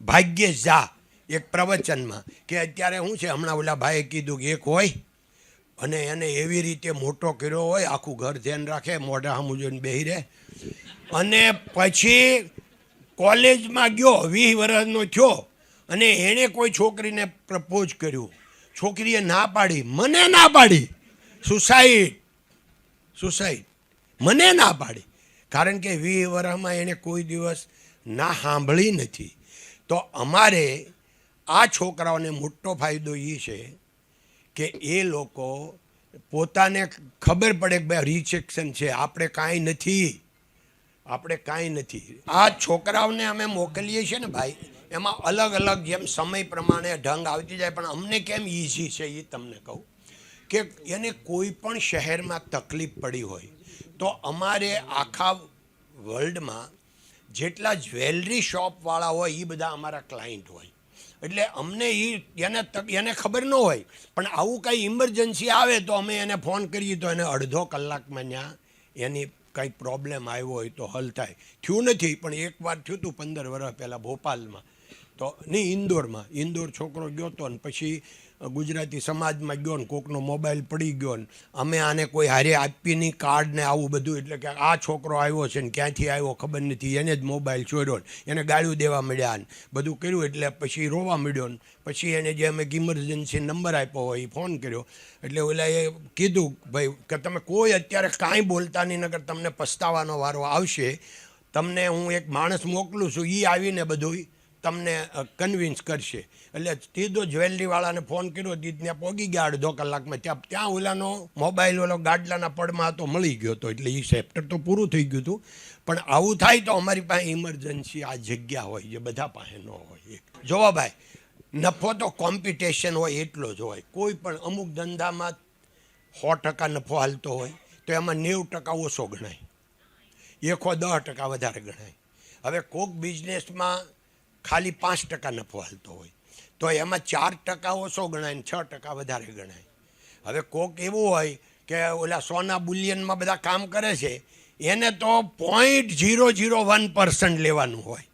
ભાગ્યેશ ઝા એક પ્રવચનમાં કે અત્યારે શું છે, હમણાં ઓલા ભાઈએ કીધું કે એક હોય અને એને એવી રીતે મોટો કર્યો હોય, આખું ઘર ધ્યાન રાખે, મોઢા સામું જોઈને બેહી રહે, અને પછી કોલેજમાં ગયો, 20 વર્ષનો થયો, અને એણે કોઈ છોકરીને પ્રપોઝ કર્યું, છોકરીએ ના પાડી, મને ના પાડી, સુસાઇડ મને ના પાડી, કારણ કે 20 વર્ષમાં એણે કોઈ દિવસ ના સાંભળી નથી. તો અમારે આ છોકરાઓને મોટો ફાયદો એ છે કે એ લોકો પોતાને ખબર પડે કે ભાઈ રિજેક્શન છે, આપણે કાંઈ નથી. આ છોકરાઓને અમે મોકલીએ છીએ ને ભાઈ, એમાં અલગ અલગ જેમ સમય પ્રમાણે ઢંગ આવતી જાય, પણ અમને કેમ ઇઝી છે એ તમને કહું કે એને કોઈ પણ શહેરમાં તકલીફ પડી હોય તો અમારે આખા વર્લ્ડમાં જેટલા જ્વેલરી શોપવાળા હોય એ બધા અમારા ક્લાયન્ટ હોય. એટલે અમને એને ખબર ન હોય, પણ આવું કંઈ ઇમરજન્સી આવે તો અમે એને ફોન કરીએ તો એને અડધો કલાકમાં ત્યાં એની કંઈ પ્રોબ્લેમ આવ્યો હોય તો હલ થાય. થયું નથી, પણ એકવાર થયું હતું 15 વર્ષ પહેલાં ભોપાલમાં, તો નહીં ઇન્દોર છોકરો ગયો હતો ને પછી ગુજરાતી સમાજમાં ગયો ને કોકનો મોબાઈલ પડી ગયો ને અમે આને કોઈ હારે આપી નહીં કાર્ડ ને આવું બધું, એટલે કે આ છોકરો આવ્યો છે ને ક્યાંથી આવ્યો ખબર નથી, એને જ મોબાઈલ ચોર્યો ને એને ગાળ્યું દેવા મળ્યા ને બધું કર્યું, એટલે પછી રોવા મળ્યો ને પછી એને જે અમે ઇમરજન્સી નંબર આપ્યો હોય એ ફોન કર્યો. એટલે ઓલા એ કીધું ભાઈ કે તમે કોઈ અત્યારે કાંઈ બોલતા નહીં, નકર તમને પસ્તાવાનો વારો આવશે, તમને હું એક માણસ મોકલું છું, એ આવીને બધું તમને કન્વિન્સ કરશે. એટલે સીધો જ્વેલરીવાળાને ફોન કર્યો, ત્યાં પહોંચી ગયા અડધો કલાકમાં. ત્યાં ઓલાનો મોબાઈલ ઓલો ગાડલાના પડમાં હતો, મળી ગયો હતો, એટલે એ ચેપ્ટર તો પૂરું થઈ ગયું હતું. પણ આવું થાય તો અમારી પાસે ઇમરજન્સી આ જગ્યા હોય જે બધા પાસે ન હોય. જોવો ભાઈ, નફો તો કોમ્પિટિશન હોય એટલો જ હોય. કોઈ પણ અમુક ધંધામાં 100% નફો હાલતો હોય તો એમાં 90% ઓછો ગણાય, 10% વધારે ગણાય. હવે કોક બિઝનેસમાં ખાલી 5% નફો હાલતો હોય તો એમાં 4% ઓછો ગણાય ને 6% વધારે ગણાય. હવે કોક એવું હોય કે ઓલા સોના બુલિયનમાં બધા કામ કરે છે, એને તો 0.001% લેવાનું હોય.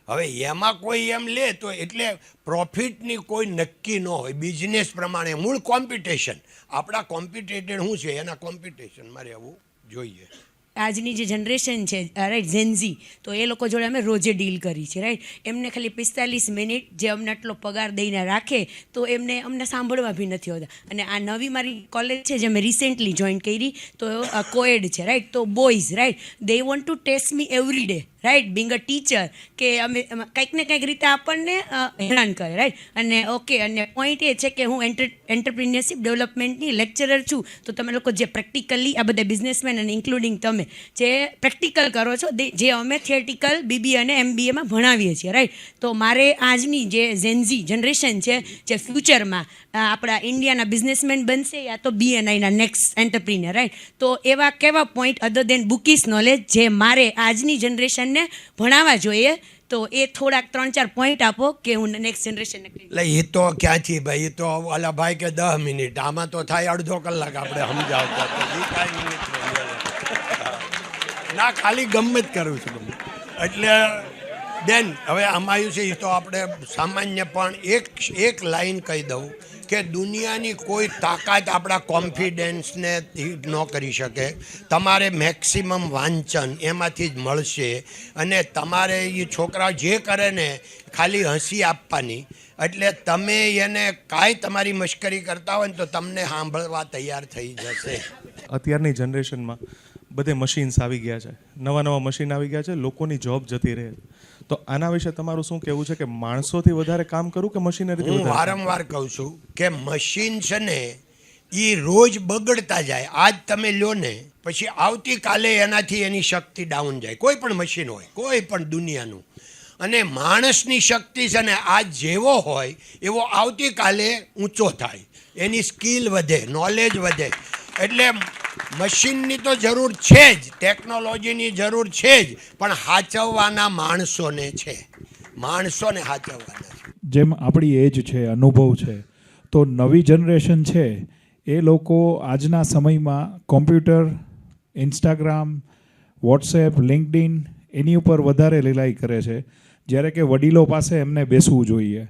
હવે એમાં કોઈ એમ લે તો એટલે પ્રોફિટની કોઈ નક્કી ન હોય. બિઝનેસ પ્રમાણે મૂળ કોમ્પિટિશન, આપણા કોમ્પિટેટર શું છે એના કોમ્પિટિશનમાં રહેવું જોઈએ. આજની જે જનરેશન છે રાઈટ ઝેન્ઝી, તો એ લોકો જોડે અમે રોજે ડીલ કરી છે રાઈટ. એમને ખાલી 45 મિનિટ જે અમને આટલો પગાર દઈને રાખે તો અમને સાંભળવા બી નથી હોતા. અને આ નવી મારી કોલેજ છે જે મેં રિસેન્ટલી જોઈન કરી, તો કોએડ છે રાઈટ. તો boys right, they want to test me every day right, being a teacher, કે અમે કંઈક ને કંઈક રીતે આપણને હેરાન કરે રાઈટ. અને ઓકે, અને પોઈન્ટ એ છે કે હું એન્ટરપ્રિન્યોરશિપ ડેવલપમેન્ટની લેક્ચરર છું. તો તમે લોકો જે પ્રેક્ટિકલી આ બધા બિઝનેસમેન અને ઇન્ક્લુડિંગ તમે જે પ્રેક્ટિકલ કરો છો, જે અમે થિયરિટિકલ BBA અને MBAમાં ભણાવીએ છીએ રાઈટ. તો મારે આજની જે ઝેન્ઝી જનરેશન છે જે ફ્યુચરમાં આપણા ઇન્ડિયાના બિઝનેસમેન બનશે યા તો BNIના નેક્સ્ટ એન્ટરપ્રિન્યોર રાઈટ, તો એવા કેવા પોઈન્ટ અધર દેન બુકીસ નોલેજ જે મારે આજની જનરેશનને ભણાવવા જોઈએ, તો એ થોડાક 3-4 પોઈન્ટ આપો કે હું નેક્સ્ટ જનરેશનને. એટલે એ તો ક્યાંથી ભાઈ, એ તો ઓલા ભાઈ કે 10 મિનિટ, આમાં તો થાય અડધો કલાક આપણે સમજાવતા. તો એ કાંઈ મિનિટ ના, ખાલી ગમે જ કરું છું. એટલે બેન હવે આમાં છે એ તો આપણે સામાન્ય પણ એક લાઈન કહી દઉં કે દુનિયાની કોઈ તાકાત આપણા કોન્ફિડન્સને ન કરી શકે. તમારે મેક્સિમમ વાંચન એમાંથી જ મળશે. અને તમારે એ છોકરા જે કરે ને ખાલી હસી આપવાની, એટલે તમે એને કાંઈ તમારી મશ્કરી કરતા હોય ને તો તમને સાંભળવા તૈયાર થઈ જશે. અત્યારની જનરેશનમાં બધે મશીન્સ આવી ગયા છે, નવા મશીન આવી ગયા છે, લોકોની જોબ જતી રહે. તો આના વિશે તમારું શું કહેવું છે કે માણસોથી વધારે કામ કરું કે મશીનરીથી? હું વારંવાર કહું છું કે મશીન છે ને એ રોજ બગડતા જાય. આજ તમે લો ને પછી આવતીકાલે એનાથી એની શક્તિ ડાઉન જાય. કોઈ પણ મશીન હોય, કોઈ પણ દુનિયાનું. અને માણસની શક્તિ છે ને આજ જેવો હોય એવો આવતીકાલે ઊંચો થાય, એની સ્કિલ વધે, નોલેજ વધે. એટલે મશીનની તો જરૂર છે જ, ટેકનોલોજીની જરૂર છે જ, પણ સાચવવાના માણસોને છે, માણસોને સાચવવાના છે. જેમ આપણી એજ છે, અનુભવ છે, તો નવી જનરેશન છે એ લોકો આજના સમયમાં કોમ્પ્યુટર, ઇન્સ્ટાગ્રામ, વોટ્સએપ, લિંક્ડઇન એની ઉપર વધારે લીલાઈ કરે છે. જ્યારે કે વડીલો પાસે એમને બેસવું જોઈએ.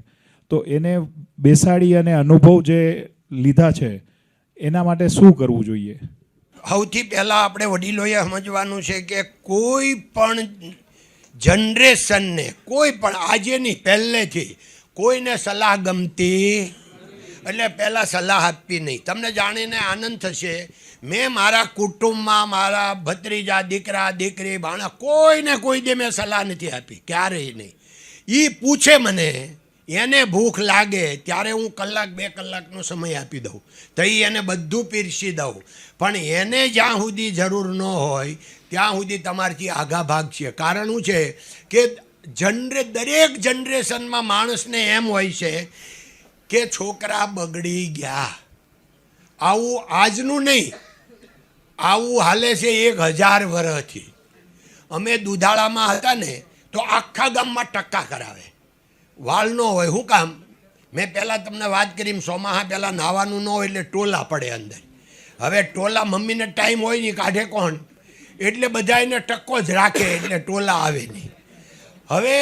તો એને બેસાડી અને અનુભવ જે લીધા છે એના માટે શું કરવું જોઈએ? સૌથી પહેલાં આપણે વડીલોએ સમજવાનું છે કે કોઈ પણ જનરેશનને, કોઈ પણ આજે નહીં પહેલેથી કોઈને સલાહ ગમતી, એટલે પહેલાં સલાહ આપવી નહીં. તમને જાણીને આનંદ થશે, મેં મારા કુટુંબમાં મારા ભત્રીજા, દીકરા, દીકરી, ભાણા કોઈને કોઈ દે મેં સલાહ નથી આપી, ક્યારેય નહીં. એ પૂછે મને, એને ભૂખ લાગે ત્યારે હું 1-2 કલાકનો સમય આપી દઉં, તો એને બધું પીરસી દઉં. પણ એને જ્યાં સુધી જરૂર ન હોય ત્યાં સુધી તમારાથી આઘા ભાગ છે. કારણ શું છે કે દરેક જનરેશનમાં માણસને એમ હોય છે કે છોકરા બગડી ગયા. આવું આજનું નહીં, આવું હાલે છે 1000 વર્ષથી. અમે દુધાળામાં હતા ને તો આખા ગામમાં ટક્કા કરાવે, વાલ ન હોય. શું કામ? મેં પહેલાં તમને વાત કરી, ચોમાસા પહેલાં નાહવાનું ન હોય એટલે ટોલા પડે અંદર. હવે ટોલા મમ્મીને ટાઈમ હોય નહીં, કાઢે કોણ? એટલે બધા એને ટક્કો જ રાખે, એટલે ટોલા આવે નહીં. હવે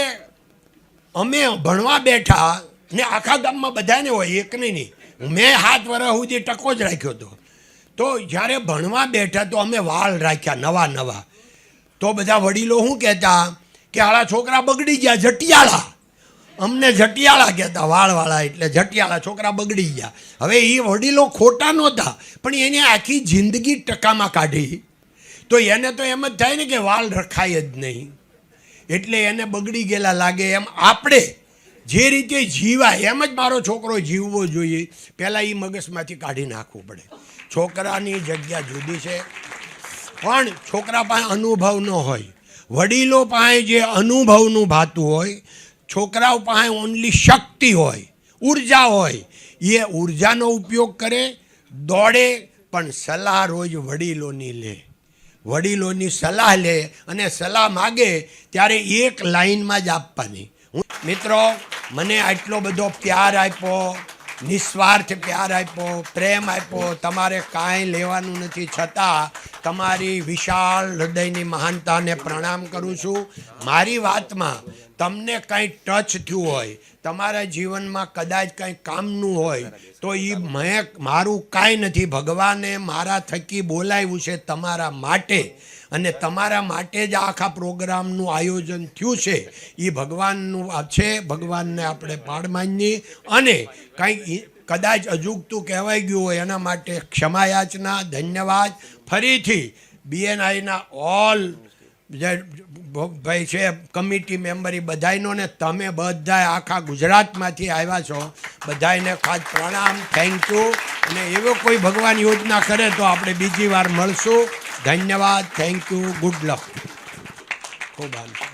અમે ભણવા બેઠા ને આખા ગામમાં બધાને હોય, એક નહીં. મેં 7 વર્ષ સુધી ટક્કો જ રાખ્યો હતો. તો જ્યારે ભણવા બેઠા તો અમે વાળ રાખ્યા નવા. તો બધા વડીલો શું કહેતા કે આળા છોકરા બગડી ગયા, જટિયાળા. અમને જટિયાળા કહેતા, વાળવાળા એટલે જટિયાળા, છોકરા બગડી ગયા. હવે એ વડીલો ખોટા નહોતા, પણ એને આખી જિંદગી ટકામાં કાઢી. તો એને તો એમ જ થાય ને કે વાળ રખાય જ નહીં, એટલે એને બગડી ગયેલા લાગે. એમ આપણે જે રીતે જીવાય એમ જ મારો છોકરો જીવવો જોઈએ, પહેલાં એ મગજમાંથી કાઢી નાખવું પડે. છોકરાની જગ્યા જુદી છે, પણ છોકરા પાસે અનુભવ ન હોય. વડીલો પાસે જે અનુભવનું ભાતું હોય, છોકરાઓ પાસે ઓનલી શક્તિ હોય, ઉર્જા હોય. એ ઉર્જાનો ઉપયોગ કરે, દોડે, પણ સલાહ રોજ વડીલોની લે. વડીલોની સલાહ લે અને સલાહ માગે ત્યારે એક લાઈનમાં જ આપવાની. મિત્રો, મને આટલો બધો પ્યાર આપ્યો, નિસ્વાર્થ પ્યાર આપ્યો, પ્રેમ આપ્યો, તમારે કાંઈ લેવાનું નથી, છતાં તમારી વિશાળ હૃદયની મહાનતાને પ્રણામ કરું છું. મારી વાતમાં તમને કંઈ ટચ થયું હોય, તમારા જીવનમાં કદાચ કંઈ કામનું હોય, તો એ મારું કાંઈ નથી. ભગવાને મારા થકી બોલાવ્યું છે તમારા માટે, અને તમારા માટે જ આખા પ્રોગ્રામનું આયોજન થયું છે. એ ભગવાનનું છે. ભગવાનને આપણે પાડ માનીએ, અને કંઈક કદાચ અજુગતું કહેવાઈ ગયું હોય એના માટે ક્ષમા યાચના. ધન્યવાદ ફરીથી BNIના ઓલ જે ભાઈ છે કમિટી મેમ્બર, એ બધાયનો, ને તમે બધાય આખા ગુજરાતમાંથી આવ્યા છો, બધાયને ખાસ પ્રણામ, થેન્ક યુ. અને એવો કોઈ ભગવાન યોજના કરે તો આપણે બીજી વાર મળશું. ધન્યવાદ, થેન્ક યુ, ગુડ લક. ખૂબ આનંદ.